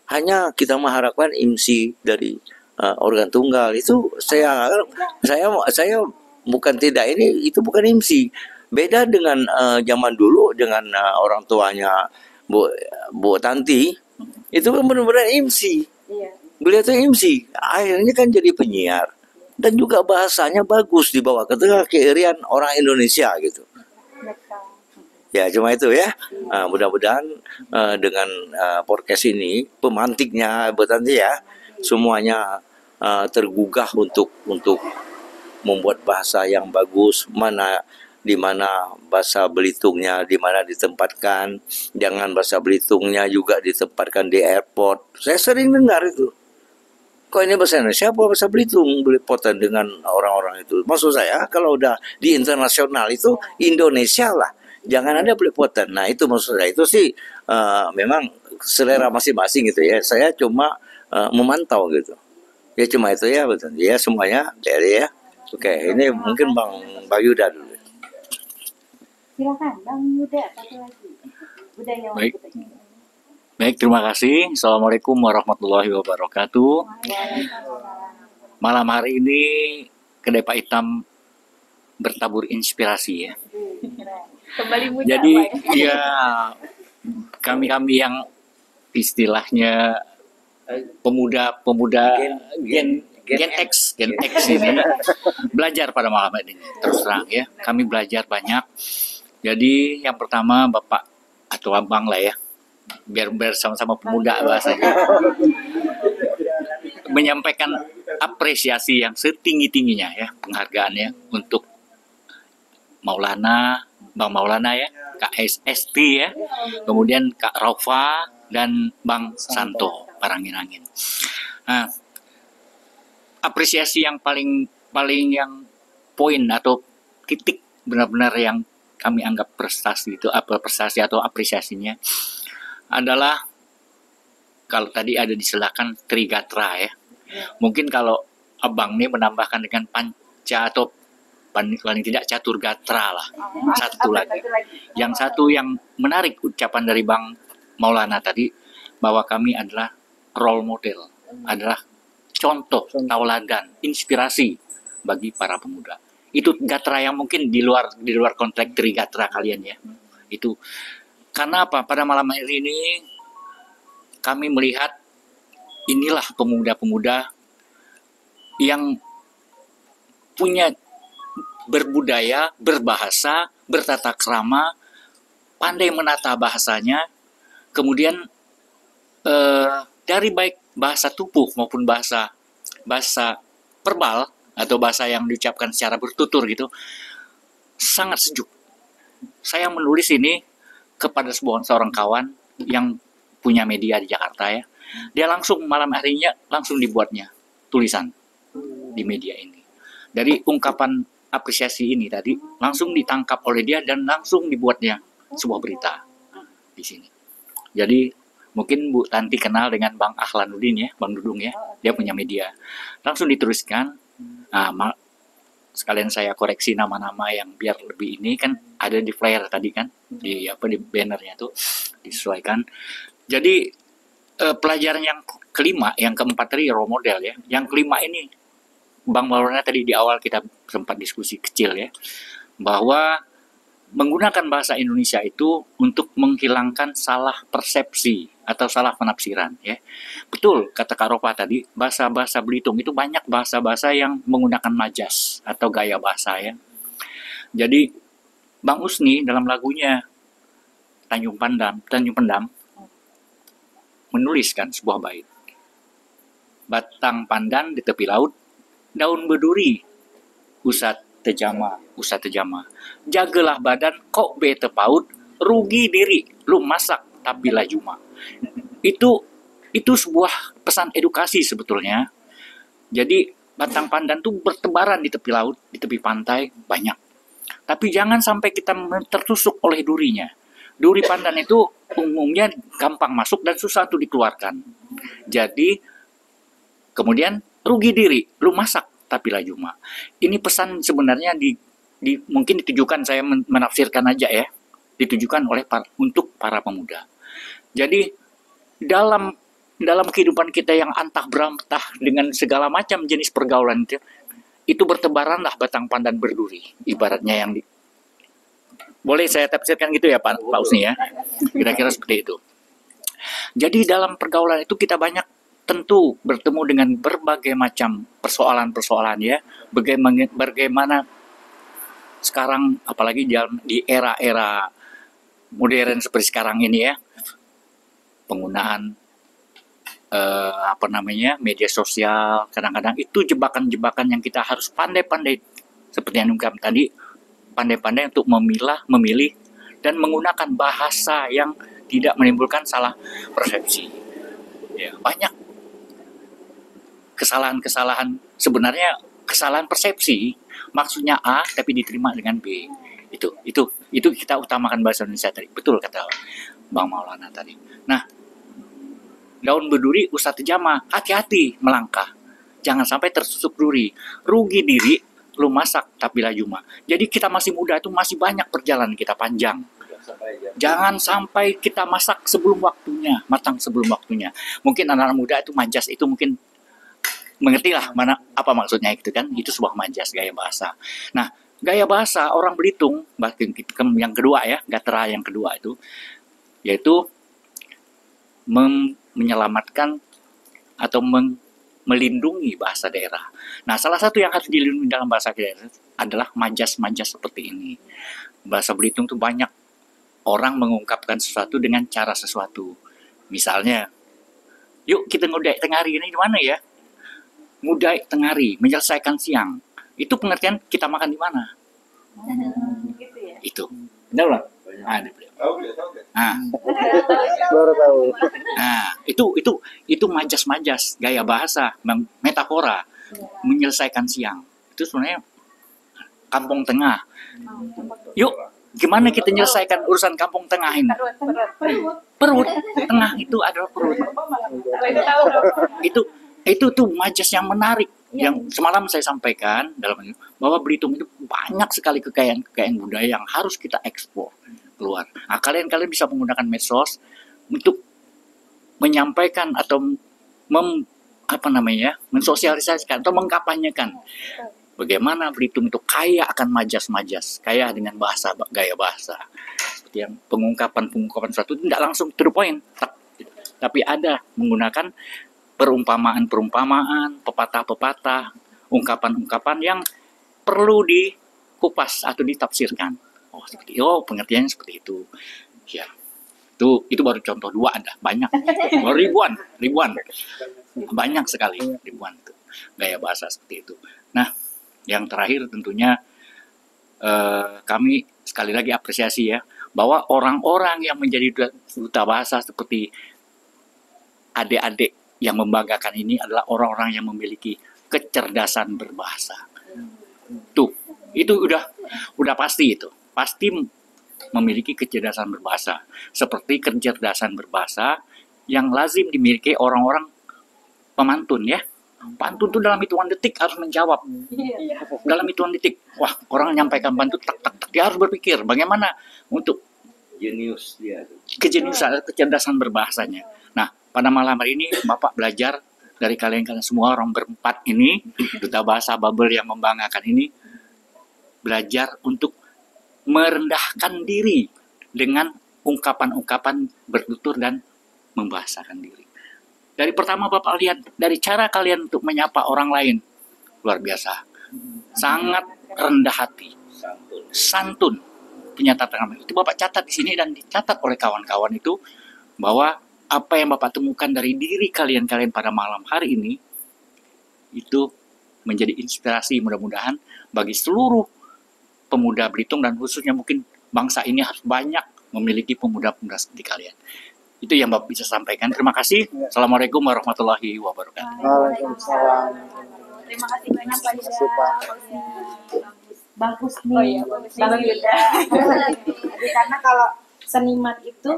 hanya kita mengharapkan IMSI dari organ tunggal itu saya bukan tidak, ini itu bukan IMSI. Beda dengan zaman dulu dengan orang tuanya Bu Tanti, itu kan benar-benar MC. Beliau itu MC, akhirnya kan jadi penyiar dan juga bahasanya bagus dibawa ke tengah keirian orang Indonesia gitu. Ya, cuma itu ya. Mudah-mudahan dengan podcast ini pemantiknya Bu Tanti ya, semuanya tergugah untuk membuat bahasa yang bagus, di mana bahasa Belitungnya di mana ditempatkan, jangan bahasa Belitungnya juga ditempatkan di airport. Saya sering dengar itu. Kok ini bahasa Indonesia apa bahasa Belitung belepotan dengan orang-orang itu. Maksud saya kalau udah di internasional itu Indonesia lah, jangan ada belepotan. Nah, itu maksud saya, itu sih memang selera masing-masing gitu ya. Saya cuma memantau gitu. Ya cuma itu ya, betul. Ya semuanya dari ya. Oke, ini mungkin Bang Bayuda dulu. Silakan Bang Yuda, satu lagi. Budayawan Baik. kita ini. Baik, terima kasih. Assalamualaikum warahmatullahi wabarakatuh. Malam hari ini Kedai Pak Itam bertabur inspirasi ya. Kembali muda Jadi Pak ya. ya kami-kami yang istilahnya pemuda-pemuda Gen X ini belajar pada malam ini. Terus terang ya, kami belajar banyak. Jadi yang pertama Bapak atau Abang lah ya, biar sama-sama pemuda bahasanya, menyampaikan apresiasi yang setinggi-tingginya ya, penghargaannya untuk Bang Maulana ya, Kak ST ya, kemudian Kak Raufa dan Bang Santo Parangin-angin. Nah, apresiasi yang paling yang poin atau titik benar-benar yang kami anggap prestasi atau apresiasinya adalah kalau tadi ada disilakan Trigatra ya. Mungkin kalau Abang nih menambahkan dengan panca atau paling tidak catur gatra lah. Satu lagi. Yang satu yang menarik ucapan dari Bang Maulana tadi bahwa kami adalah role model, adalah contoh, tauladan, inspirasi bagi para pemuda. Itu gatra yang mungkin di luar konteks Trigatra kalian ya. Itu karena apa? Pada malam hari ini kami melihat inilah pemuda-pemuda yang punya berbudaya, berbahasa, bertata krama, pandai menata bahasanya, kemudian dari baik bahasa tubuh maupun bahasa verbal atau bahasa yang diucapkan secara bertutur gitu, sangat sejuk. Saya menulis ini kepada seorang kawan yang punya media di Jakarta ya. Dia langsung malam harinya langsung dibuatnya tulisan di media ini. Dari ungkapan apresiasi ini tadi langsung ditangkap oleh dia dan langsung dibuatnya sebuah berita di sini. Jadi mungkin Bu Tanti kenal dengan Bang Ahlanuddin ya, Bang Dudung ya. Dia punya media. Langsung dituliskan. Nah, sekalian saya koreksi nama-nama yang biar lebih ini kan ada di flyer tadi kan di bannernya tuh disesuaikan. Jadi pelajaran yang kelima, yang keempat tadi role model ya. Yang kelima ini Bang Maulana tadi di awal kita sempat diskusi kecil ya, bahwa menggunakan bahasa Indonesia itu untuk menghilangkan salah persepsi atau salah penafsiran ya. Betul kata Kak Ropa tadi, bahasa-bahasa Belitung itu banyak bahasa-bahasa yang menggunakan majas atau gaya bahasa ya. Jadi Bang Usni dalam lagunya Tanjung Pendam menuliskan sebuah bait. Batang pandan di tepi laut, daun berduri, usat tejama. Jagalah badan, kok be tepaut, rugi diri, lu masak tapi lajuma. Itu sebuah pesan edukasi sebetulnya. Jadi batang pandan tuh bertebaran di tepi laut, di tepi pantai banyak. Tapi jangan sampai kita tertusuk oleh durinya. Duri pandan itu umumnya gampang masuk dan susah untuk dikeluarkan. Jadi kemudian rugi diri, lu masak tapi lajuma. Ini pesan sebenarnya mungkin ditujukan, saya menafsirkan aja ya, ditujukan untuk para pemuda. Jadi dalam kehidupan kita yang antah berantah dengan segala macam jenis pergaulan itu bertebaranlah batang pandan berduri, ibaratnya yang boleh saya tafsirkan gitu ya Pak Usni ya, kira-kira seperti itu. Jadi dalam pergaulan itu kita banyak tentu bertemu dengan berbagai macam persoalan-persoalan ya, bagaimana sekarang apalagi di era-era modern seperti sekarang ini ya, penggunaan media sosial, kadang-kadang itu jebakan-jebakan yang kita harus pandai-pandai seperti yang ungkap tadi, pandai-pandai untuk memilih dan menggunakan bahasa yang tidak menimbulkan salah persepsi. Ya, banyak kesalahan-kesalahan, sebenarnya kesalahan persepsi, maksudnya A tapi diterima dengan B. Itu kita utamakan bahasa Indonesia tadi. Betul kata Bang Maulana tadi. Nah, daun berduri usah tejama, hati-hati melangkah. Jangan sampai tertusuk duri. Rugi diri, lu masak tapi laju mah. Jadi kita masih muda itu masih banyak perjalanan kita panjang. Jangan sampai kita masak sebelum waktunya, matang sebelum waktunya. Mungkin anak-anak muda itu majas itu mungkin mengerti lah mana apa maksudnya itu kan. Itu sebuah majas gaya bahasa. Nah, gaya bahasa orang Belitung yang kedua ya, Gatra yang kedua itu yaitu menyelamatkan atau melindungi bahasa daerah. Nah, salah satu yang harus dilindungi dalam bahasa daerah adalah majas-majas seperti ini. Bahasa Belitung tuh banyak orang mengungkapkan sesuatu dengan cara sesuatu. Misalnya, yuk kita ngudai tengari ini gimana ya? Ngudai tengari, menyelesaikan siang. Itu pengertian kita makan di mana? Gitu ya. Itu. Benar lah. Nah, Baru tahu. nah, itu majas-majas gaya bahasa, metafora, menyelesaikan siang. Itu sebenarnya kampung tengah. Yuk, gimana kita menyelesaikan urusan kampung tengah ini? Perut, tengah itu adalah perut. Itu tuh majas yang menarik. Yang semalam saya sampaikan dalam ini bahwa Belitung itu banyak sekali kekayaan budaya yang harus kita ekspor keluar. Nah, kalian bisa menggunakan medsos untuk menyampaikan atau mensosialisasikan atau mengkampanyekan bagaimana Belitung itu kaya akan majas-majas, kaya dengan gaya bahasa. Seperti yang pengungkapan suatu tidak langsung to the point, tapi ada menggunakan perumpamaan, pepatah-pepatah, ungkapan-ungkapan yang perlu dikupas atau ditafsirkan. Pengertiannya seperti itu. Ya. Itu baru contoh 2 ada, banyak. Ribuan. Banyak sekali ribuan itu. Gaya bahasa seperti itu. Nah, yang terakhir tentunya kami sekali lagi apresiasi ya bahwa orang-orang yang menjadi duta bahasa seperti adik-adik yang membanggakan ini adalah orang-orang yang memiliki kecerdasan berbahasa. Itu udah pasti itu. Pasti memiliki kecerdasan berbahasa. Seperti kecerdasan berbahasa yang lazim dimiliki orang-orang pemantun ya. Pantun itu dalam hitungan detik harus menjawab. Dalam hitungan detik. Wah, orang menyampaikan pantun tak dia harus berpikir bagaimana untuk Jenius dia. kejeniusan, kecerdasan berbahasanya. Nah, pada malam hari ini Bapak belajar dari kalian semua orang berempat ini, duta bahasa Babel yang membanggakan ini, belajar untuk merendahkan diri dengan ungkapan-ungkapan bertutur dan membahasakan diri. Dari pertama Bapak lihat, dari cara kalian untuk menyapa orang lain, luar biasa. Sangat rendah hati, santun, punya tata krama. Itu Bapak catat di sini dan dicatat oleh kawan-kawan itu, bahwa apa yang Bapak temukan dari diri kalian pada malam hari ini, itu menjadi inspirasi mudah-mudahan bagi seluruh pemuda Belitung dan khususnya mungkin bangsa ini harus banyak memiliki pemuda-pemuda seperti kalian. Itu yang Bapak bisa sampaikan. Terima kasih. Assalamualaikum warahmatullahi wabarakatuh. Waalaikumsalam. Terima kasih banyak Pak Yuda. Bagus nih. Kalau Yuda. Karena kalau seniman itu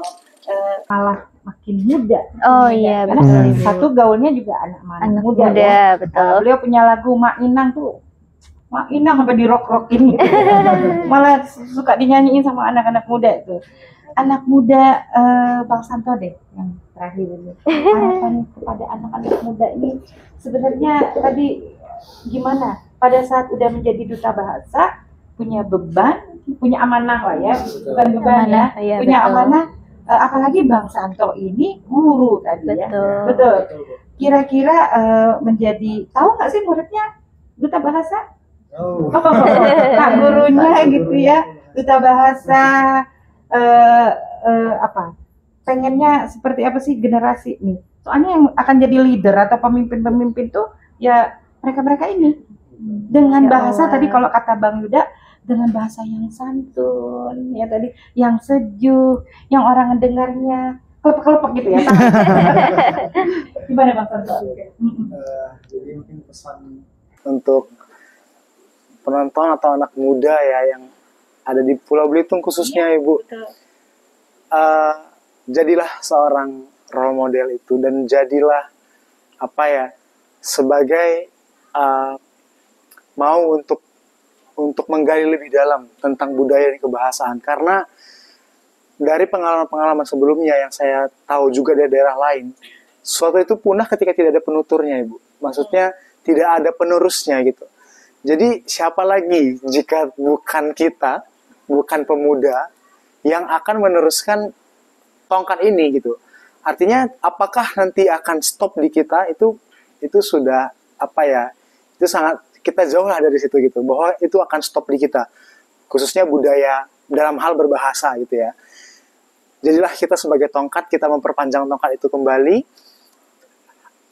malah makin muda. Oh iya, Karena betul. satu gaulnya juga anak muda. Ya. Betul. Beliau punya lagu Mak Inang tuh. Mak Inang sampai di-rock-rockin gitu. Malah suka dinyanyiin sama anak-anak muda itu. Anak muda Bang Santo deh yang terakhir ini. Harapan kepada anak-anak muda ini sebenarnya tadi gimana? Pada saat udah menjadi duta bahasa, punya beban, punya amanah lah ya, bukan beban ya, Iya, punya betul. amanah. Apalagi Bang Santo ini guru tadi ya, betul. Kira-kira menjadi tahu nggak sih muridnya duta bahasa? Pak gurunya gitu ya, duta bahasa apa? Pengennya seperti apa sih generasi nih? Soalnya yang akan jadi leader atau pemimpin-pemimpin tuh ya mereka-mereka ini dengan bahasa tadi kalau kata Bang Yuda dengan bahasa yang santun ya tadi, yang sejuk, yang orang mendengarnya kelepek-kelepek gitu ya. Gimana Bang Santo? Jadi mungkin pesan untuk penonton atau anak muda ya yang ada di Pulau Belitung khususnya Ibu, jadilah seorang role model itu dan jadilah apa ya sebagai mau untuk untuk menggali lebih dalam tentang budaya dan kebahasaan, karena dari pengalaman-pengalaman sebelumnya yang saya tahu juga dari daerah lain, sesuatu itu punah ketika tidak ada penuturnya, Ibu. Maksudnya tidak ada penerusnya gitu. Jadi siapa lagi jika bukan kita, bukan pemuda yang akan meneruskan tongkat ini gitu. Artinya apakah nanti akan stop di kita, itu sudah apa ya? Itu sangat, kita jauh lah dari situ gitu, bahwa itu akan stop di kita, khususnya budaya dalam hal berbahasa gitu ya. Jadilah kita sebagai tongkat, kita memperpanjang tongkat itu kembali,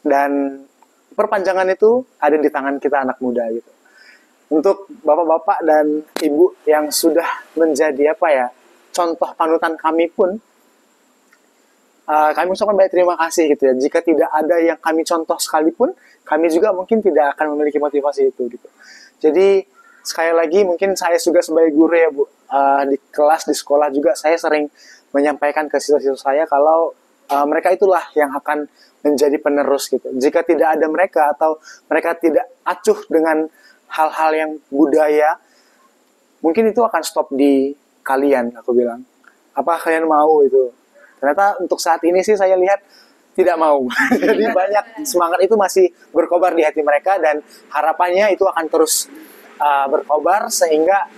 dan perpanjangan itu ada di tangan kita anak muda gitu. Untuk bapak-bapak dan ibu yang sudah menjadi apa ya, contoh panutan kami pun, kami ucapkan banyak terima kasih gitu ya. Jika tidak ada yang kami contoh sekalipun, kami juga mungkin tidak akan memiliki motivasi itu gitu. Jadi sekali lagi mungkin saya juga sebagai guru ya Bu, di kelas, di sekolah juga saya sering menyampaikan ke siswa-siswa saya kalau mereka itulah yang akan menjadi penerus gitu. Jika tidak ada mereka atau mereka tidak acuh dengan hal-hal yang budaya, mungkin itu akan stop di kalian, aku bilang. Apa kalian mau itu? Ternyata untuk saat ini sih saya lihat tidak mau. Jadi banyak semangat itu masih berkobar di hati mereka, dan harapannya itu akan terus berkobar sehingga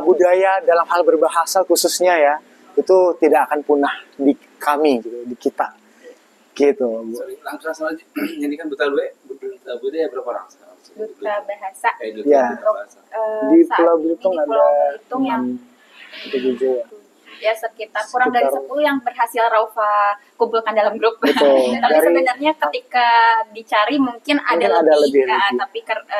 budaya dalam hal berbahasa khususnya ya, itu tidak akan punah di kami gitu, di kita. Gitu, Bu. Sorry, langsung aja. Ini kan duta budaya berapa orang sekarang? Duta bahasa. Duta Ya. bahasa. Di Saat Pulau ini Belitung di ada Pulau Belitung yang 7 ya. ya sekitar kurang dari 10 yang berhasil Raufa kumpulkan dalam grup. Betul. Tapi Dari- sebenarnya ketika dicari mungkin ada Mungkin ada lebih, lebih. tapi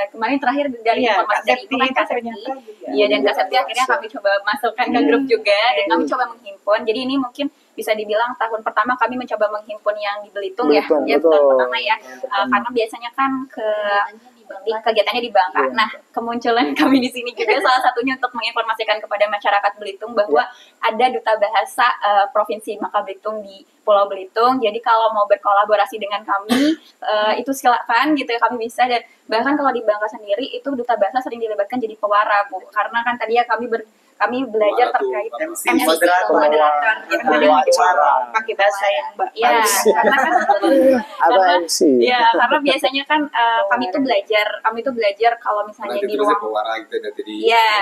kemarin terakhir dari Iya, informasi Kak dari itu Septi kan itu Kak Septi. ternyata juga. Iya, dan Kak Septi akhirnya kami coba masukkan ke grup juga, dan kami coba menghimpun. Jadi ini mungkin bisa dibilang tahun pertama kami mencoba menghimpun yang di Belitung ya, Belitung, ya betul. tahun pertama ya. Karena biasanya kan kegiatannya di Bangka. Iya. Nah, kemunculan kami di sini juga salah satunya untuk menginformasikan kepada masyarakat Belitung bahwa ada duta bahasa Provinsi Bangka Belitung di Pulau Belitung. Jadi kalau mau berkolaborasi dengan kami itu silakan gitu ya, kami bisa. Dan bahkan kalau di Bangka sendiri itu duta bahasa sering dilibatkan jadi pewara, Bu. Karena kan tadi ya kami belajar Pewara tuh, terkait MC, moderator gitu. Jadi Pakai bahasa yang ya, karena kan Ada karena MC. ya, karena biasanya kan kami tuh belajar kalau misalnya Nanti di tulisnya ruang pewara gitu nanti di. Iya,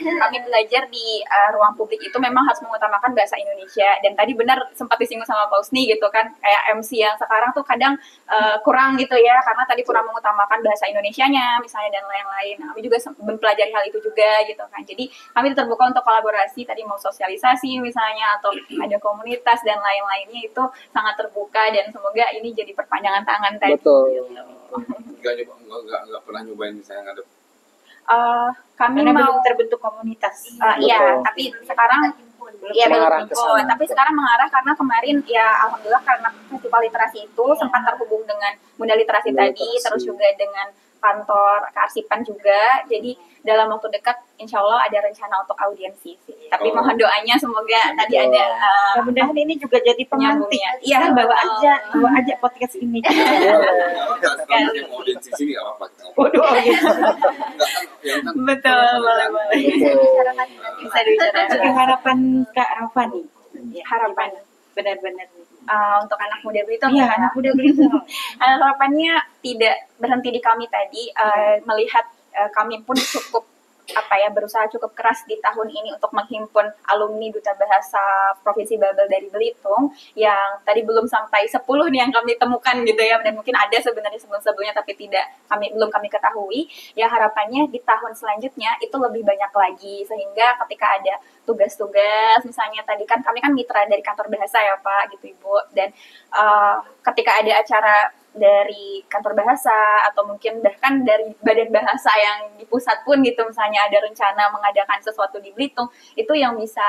kami belajar di ruang publik itu memang harus mengutamakan bahasa Indonesia. Dan tadi benar sempat disinggung sama Pak Usni gitu kan, kayak MC yang sekarang tuh kadang kurang gitu ya, karena tadi kurang mengutamakan bahasa Indonesianya misalnya dan lain-lain. Kami juga mempelajari hal itu juga gitu kan. Jadi kami terbuka untuk kolaborasi, tadi mau sosialisasi misalnya atau ada komunitas dan lain-lainnya, itu sangat terbuka, dan semoga ini jadi perpanjangan tangan tadi. Betul. Nggak pernah nyobain misalnya ngadep. Kami Karena mau belum terbentuk komunitas. iya, Betul. tapi sekarang ya Mengarah belum ke himpun. sana. Tapi sekarang mengarah karena kemarin ya alhamdulillah karena festival literasi itu sempat terhubung dengan Bunda Literasi Bunda tadi, Literasi. terus juga dengan kantor kearsipan juga. Jadi dalam waktu dekat insya Allah ada rencana untuk audiensi sih. Tapi Oh. mohon doanya semoga tadi Betul. ada Mudah-mudahan ini juga jadi pemantik. Nyambungnya. Iya, Kan bawa betul. aja podcast ini. Kalau yang audiens di sini nggak apa-apa. Waduh, oh gitu. Nggak kan, yang kan betul, boleh. Bisa dibicarakan. Oke, harapan Kak Raufa nih. Harapan Benar-benar nih. untuk anak muda Belitung Iya, ya. anak muda Belitung. Harapannya tidak berhenti di kami tadi, melihat kami pun cukup berusaha cukup keras di tahun ini untuk menghimpun alumni Duta Bahasa Provinsi Babel dari Belitung yang tadi belum sampai 10 nih yang kami temukan gitu ya, dan mungkin ada sebenarnya sebelumnya tapi belum kami ketahui. Ya harapannya di tahun selanjutnya itu lebih banyak lagi, sehingga ketika ada tugas-tugas misalnya tadi kan kami kan mitra dari kantor bahasa ya Pak gitu Ibu, dan ketika ada acara dari kantor bahasa atau mungkin bahkan dari badan bahasa yang di pusat pun gitu, misalnya ada rencana mengadakan sesuatu di Belitung, itu yang bisa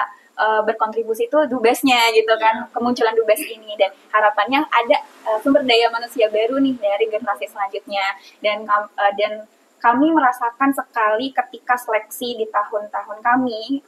berkontribusi itu dubesnya gitu kan, kemunculan dubes ini, dan harapannya ada sumber daya manusia baru nih dari generasi selanjutnya. Dan kami merasakan sekali ketika seleksi di tahun-tahun kami,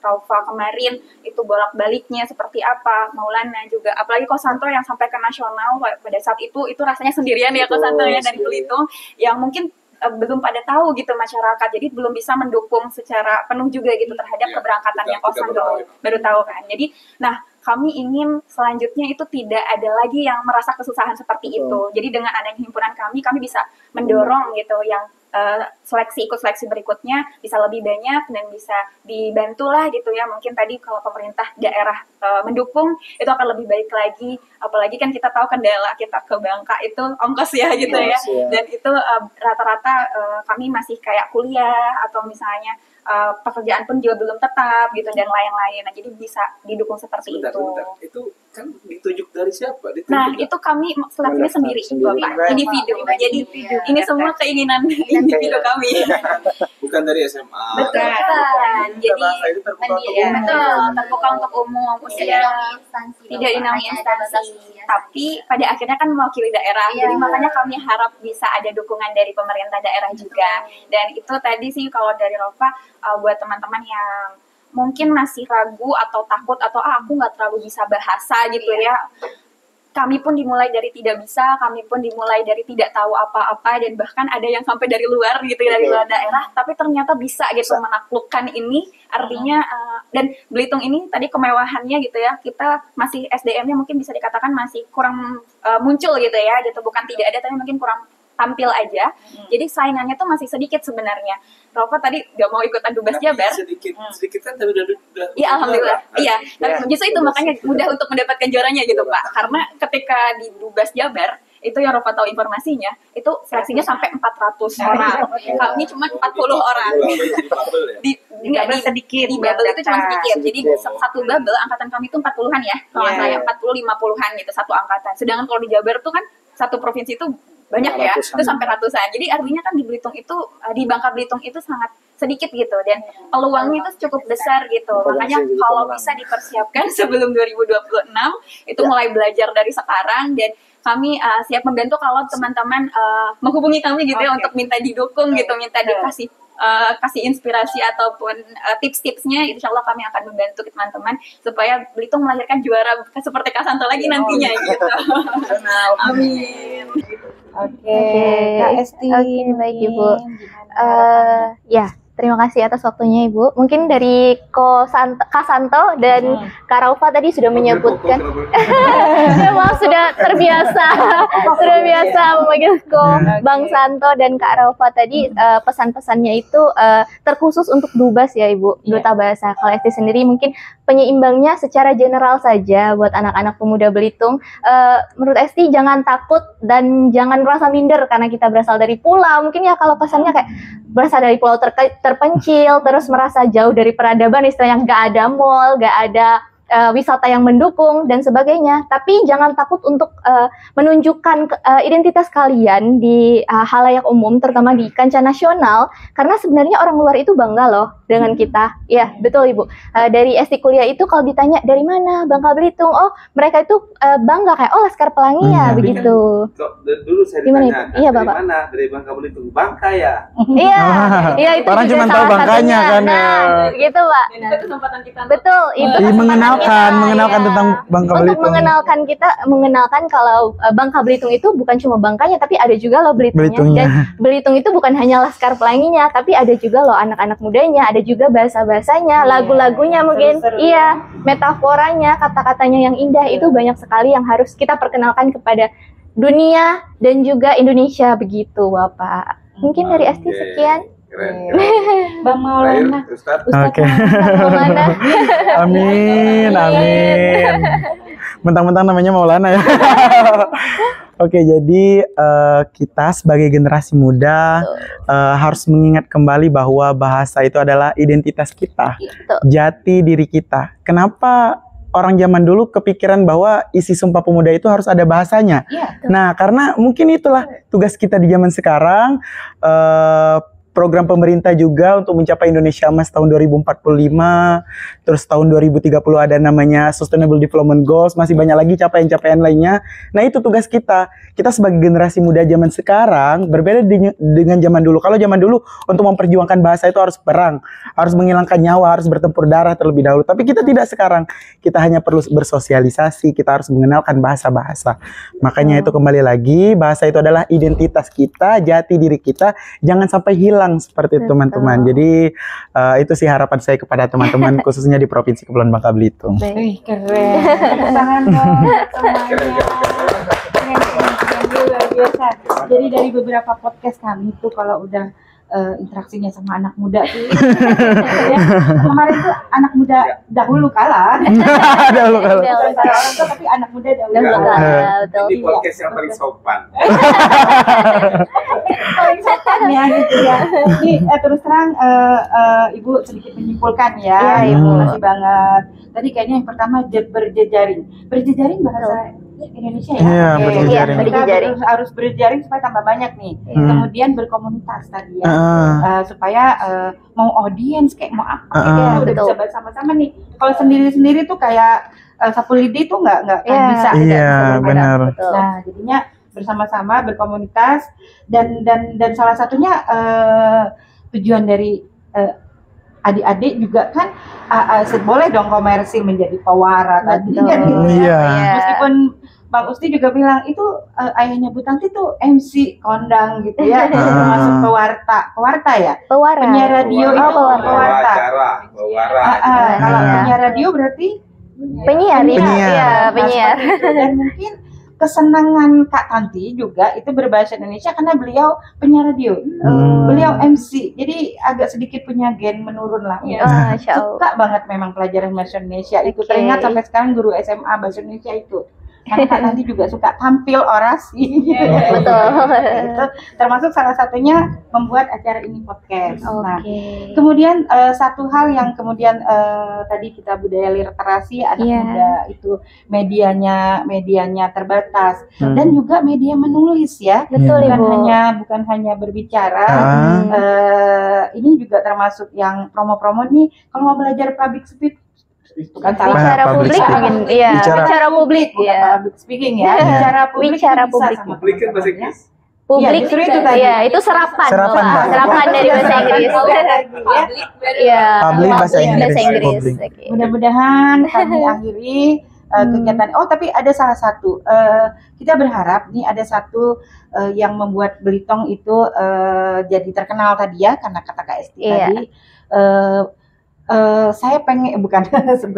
Raufa kemarin itu bolak-baliknya seperti apa, Maulana juga, apalagi Kosanto yang sampai ke nasional pada saat itu rasanya sendirian ya Kosanto ya dari Belitung, yang mungkin belum pada tahu gitu masyarakat, jadi belum bisa mendukung secara penuh juga gitu terhadap keberangkatannya kosan dulu, baru tahu kan. Jadi nah kami ingin selanjutnya itu tidak ada lagi yang merasa kesusahan seperti itu. Jadi dengan adanya himpunan kami bisa mendorong gitu yang ikut seleksi berikutnya bisa lebih banyak dan bisa dibantulah gitu ya. Mungkin tadi kalau pemerintah daerah mendukung itu akan lebih baik lagi. Apalagi kan kita tahu kendala kita ke Bangka itu ongkos ya gitu ya. Dan itu rata-rata kami masih kayak kuliah atau misalnya pekerjaan pun juga belum tetap gitu dan lain-lain. Nah, jadi bisa didukung seperti itu. Itu kan ditunjuk dari siapa? Nah, itu kami seleksinya sendiri, Bapak, individu. Jadi ini semua keinginan individu kami. Bukan dari SMA. Betul. Jadi terbuka untuk umum, usia tidak dinaungi instansi. Tapi pada akhirnya kan mewakili daerah. Jadi makanya kami harap bisa ada dukungan dari pemerintah daerah juga. Dan itu tadi sih kalau dari Rofa buat teman-teman yang mungkin masih ragu atau takut atau aku nggak terlalu bisa bahasa gitu ya, kami pun dimulai dari tidak bisa, kami pun dimulai dari tidak tahu apa-apa, dan bahkan ada yang sampai dari luar gitu ya, dari luar daerah, tapi ternyata bisa gitu menaklukkan ini. Artinya dan Belitung ini tadi kemewahannya gitu ya, kita masih SDM-nya mungkin bisa dikatakan masih kurang muncul gitu ya, gitu, bukan tidak ada tapi mungkin kurang tampil aja. Jadi saingannya tuh masih sedikit sebenarnya. Rofa tadi gak mau ikutan Dubas Jabar. Sedikit kan tapi udah iya, alhamdulillah. Iya, tapi justru itu makanya mudah untuk mendapatkan juaranya gitu, Pak. Karena ketika di Dubas Jabar itu yang Rofa tahu informasinya, itu seleksinya sampai 400 orang. Kami cuma 40 orang. Di sedikit. Di bubble itu cuma sedikit. Jadi satu bubble angkatan kami itu 40-an ya. Kalau saya 40-50-an gitu satu angkatan. Sedangkan kalau di Jabar tuh kan satu provinsi itu banyak ya, itu sampai ratusan. Jadi artinya kan di Belitung itu, di Bangka Belitung itu sangat sedikit gitu, dan peluangnya itu cukup besar gitu. Makanya kalau bisa dipersiapkan sebelum 2026 itu mulai belajar dari sekarang, dan kami siap membantu kalau teman-teman menghubungi kami gitu ya untuk minta didukung gitu, minta dikasih kasih inspirasi ataupun tips-tipsnya. Insya Allah kami akan membantu teman-teman supaya Belitung melahirkan juara seperti Kak Santo lagi nantinya gitu. Amin. Oke, Kak Esti. Oke, baik Ibu. Ya, terima kasih atas waktunya Ibu. Mungkin dari Kak Santo dan Kak Raufa tadi sudah menyebutkan, memang sudah terbiasa memanggil Bang Santo dan Kak Raufa tadi. Pesan-pesannya itu terkhusus untuk Dubas ya Ibu, Duta Bahasa. Kalau Esti sendiri mungkin penyeimbangnya secara general saja buat anak-anak pemuda Belitung. Menurut Esti jangan takut dan jangan merasa minder karena kita berasal dari pulau. Mungkin ya kalau pesannya kayak berasal dari pulau terpencil, terus merasa jauh dari peradaban, istilahnya nggak ada mall, nggak ada wisata yang mendukung dan sebagainya. Tapi jangan takut untuk menunjukkan identitas kalian di halayak umum, terutama di kancah nasional, karena sebenarnya orang luar itu bangga loh dengan kita. Ya, betul Ibu. Dari Esti kuliah itu kalau ditanya dari mana, Bangka Belitung, oh mereka itu bangga kayak, oh Laskar Pelangi ya, begitu. Dulu saya ditanya, Iya, dari Bapak. mana? Dari Bangka Belitung. Bangka ya? Iya itu orang juga cuma tahu salah Bangkanya satunya. kan, Nah, ya. gitu Pak. Dan itu kesempatan kita Betul, itu mengenalkan tentang Bangka untuk Belitung. mengenalkan kalau Bangka Belitung itu bukan cuma Bangkanya, tapi ada juga loh Belitungnya. Dan Belitung itu bukan hanya Laskar Pelanginya, tapi ada juga loh anak-anak mudanya, ada juga bahasa-bahasanya, lagu-lagunya mungkin, iya, metaforanya, kata-katanya yang indah, itu banyak sekali yang harus kita perkenalkan kepada dunia dan juga Indonesia, begitu Bapak. Mungkin dari Esti sekian. Keren. Bang Maulana. Ustadz. Oke. Maulana. Amin. Mentang-mentang namanya Maulana ya. Oke, jadi kita sebagai generasi muda harus mengingat kembali bahwa bahasa itu adalah identitas kita, jati diri kita. Kenapa orang zaman dulu kepikiran bahwa isi Sumpah Pemuda itu harus ada bahasanya? Nah, karena mungkin itulah tugas kita di zaman sekarang. program pemerintah juga untuk mencapai Indonesia Emas tahun 2045. Terus tahun 2030 ada namanya Sustainable Development Goals, masih banyak lagi capaian-capaian lainnya. Nah, itu tugas kita. Kita sebagai generasi muda zaman sekarang berbeda dengan zaman dulu. Kalau zaman dulu untuk memperjuangkan bahasa itu harus perang, harus menghilangkan nyawa, harus bertempur darah terlebih dahulu. Tapi kita tidak sekarang. Kita hanya perlu bersosialisasi, kita harus mengenalkan bahasa-bahasa. Makanya itu kembali lagi, bahasa itu adalah identitas kita, jati diri kita, jangan sampai hilang seperti itu teman-teman. Jadi itu sih harapan saya kepada teman-teman khususnya di Provinsi Kepulauan Bangka Belitung. Wih, keren. Tepuk tangan dong semuanya. Keren, luar biasa. Jadi dari beberapa podcast kami tuh kalau udah interaksinya sama anak muda tuh ya, kemarin tuh anak muda dahulu kalah. Dahulu kalah. Bukan para orang tua, tapi anak muda dahulu kalah. Ini podcast yang paling sopan. Paling sopan ya gitu ya. Ini terus terang Ibu sedikit menyimpulkan ya. Iya, Ibu makasih banget. Tadi kayaknya yang pertama berjejaring. Berjejaring bahasa Indonesia ya. Iya, Oke. berjejaring. Kita harus berjejaring supaya tambah banyak nih. Kemudian berkomunitas tadi ya. Supaya mau audiens kayak mau apa kita udah bisa bersama-sama nih. Kalau sendiri-sendiri tuh kayak sapu lidi tuh nggak bisa. Iya, benar. Nah, jadinya bersama-sama berkomunitas dan salah satunya tujuan dari adik-adik juga kan boleh dong komersil menjadi pewara tadi kan gitu ya. Meskipun Bang Usti juga bilang itu ayahnya Bu Tanti tuh MC kondang gitu ya, termasuk pewarta ya. Penyiar radio itu pewarta. Kalau penyiar radio berarti penyiar. Dan mungkin kesenangan Kak Tanti juga itu berbahasa Indonesia karena beliau penyiar radio, beliau MC, jadi agak sedikit punya gen menurun lah. Suka banget memang pelajaran bahasa Indonesia itu. Teringat sampai sekarang guru SMA bahasa Indonesia itu. Karena Kak Tanti juga suka tampil orasi. Betul. Gitu. Termasuk salah satunya membuat acara ini podcast. Nah, kemudian satu hal yang kemudian tadi kita budaya literasi anak muda itu medianya terbatas dan juga media menulis ya. Betul, bukan hanya berbicara. Ini juga termasuk yang promo-promo nih. Kalau mau belajar public speaking bukan salah bicara publik mungkin bicara publik ya, public speaking ya, bicara publik Publik kan bahasa Inggris. publik justru itu tadi. ya itu serapan dari bahasa Inggris. Publik bahasa Inggris. Mudah-mudahan kami akhiri kegiatan. Tapi ada salah satu kita berharap nih ada satu yang membuat Belitung itu jadi terkenal tadi ya, karena kata Kak Esti tadi. Saya pengen bukan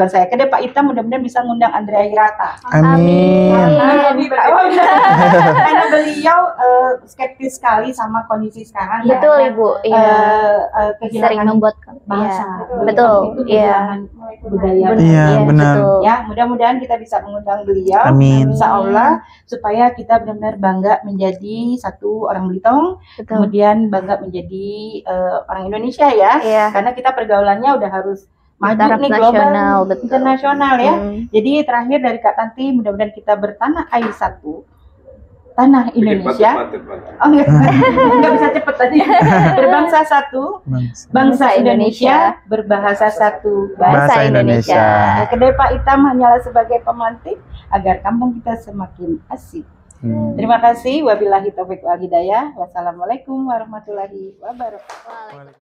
saya kedai Pak Ita mudah-mudahan bisa ngundang Andrea Hirata. Amin. Karena beliau skeptis sekali sama kondisi sekarang. Betul Ibu. Sering membuat bahasa. Betul. Budaya. Iya, benar. Ya, mudah-mudahan kita bisa mengundang beliau. Amin. Insya Allah supaya kita benar-benar bangga menjadi satu orang Belitung, kemudian bangga menjadi orang Indonesia ya. Karena kita pergaulannya udah harus maju nih global, internasional ya. Jadi terakhir dari Kak Tanti, mudah-mudahan kita bertanah air satu, tanah Indonesia. Enggak bisa cepet tadi. Berbangsa satu, bangsa Indonesia, berbahasa satu, bahasa Indonesia. Kedai Pak Itam hanyalah sebagai pemantik agar kampung kita semakin asik. Terima kasih. Wabillahi taufiq wal hidayah. Wassalamualaikum warahmatullahi wabarakatuh.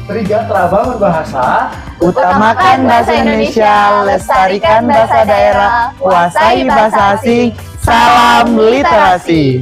Trigatra Bangun Bahasa, Utamakan bahasa Indonesia, lestarikan bahasa daerah, kuasai bahasa asing, salam literasi.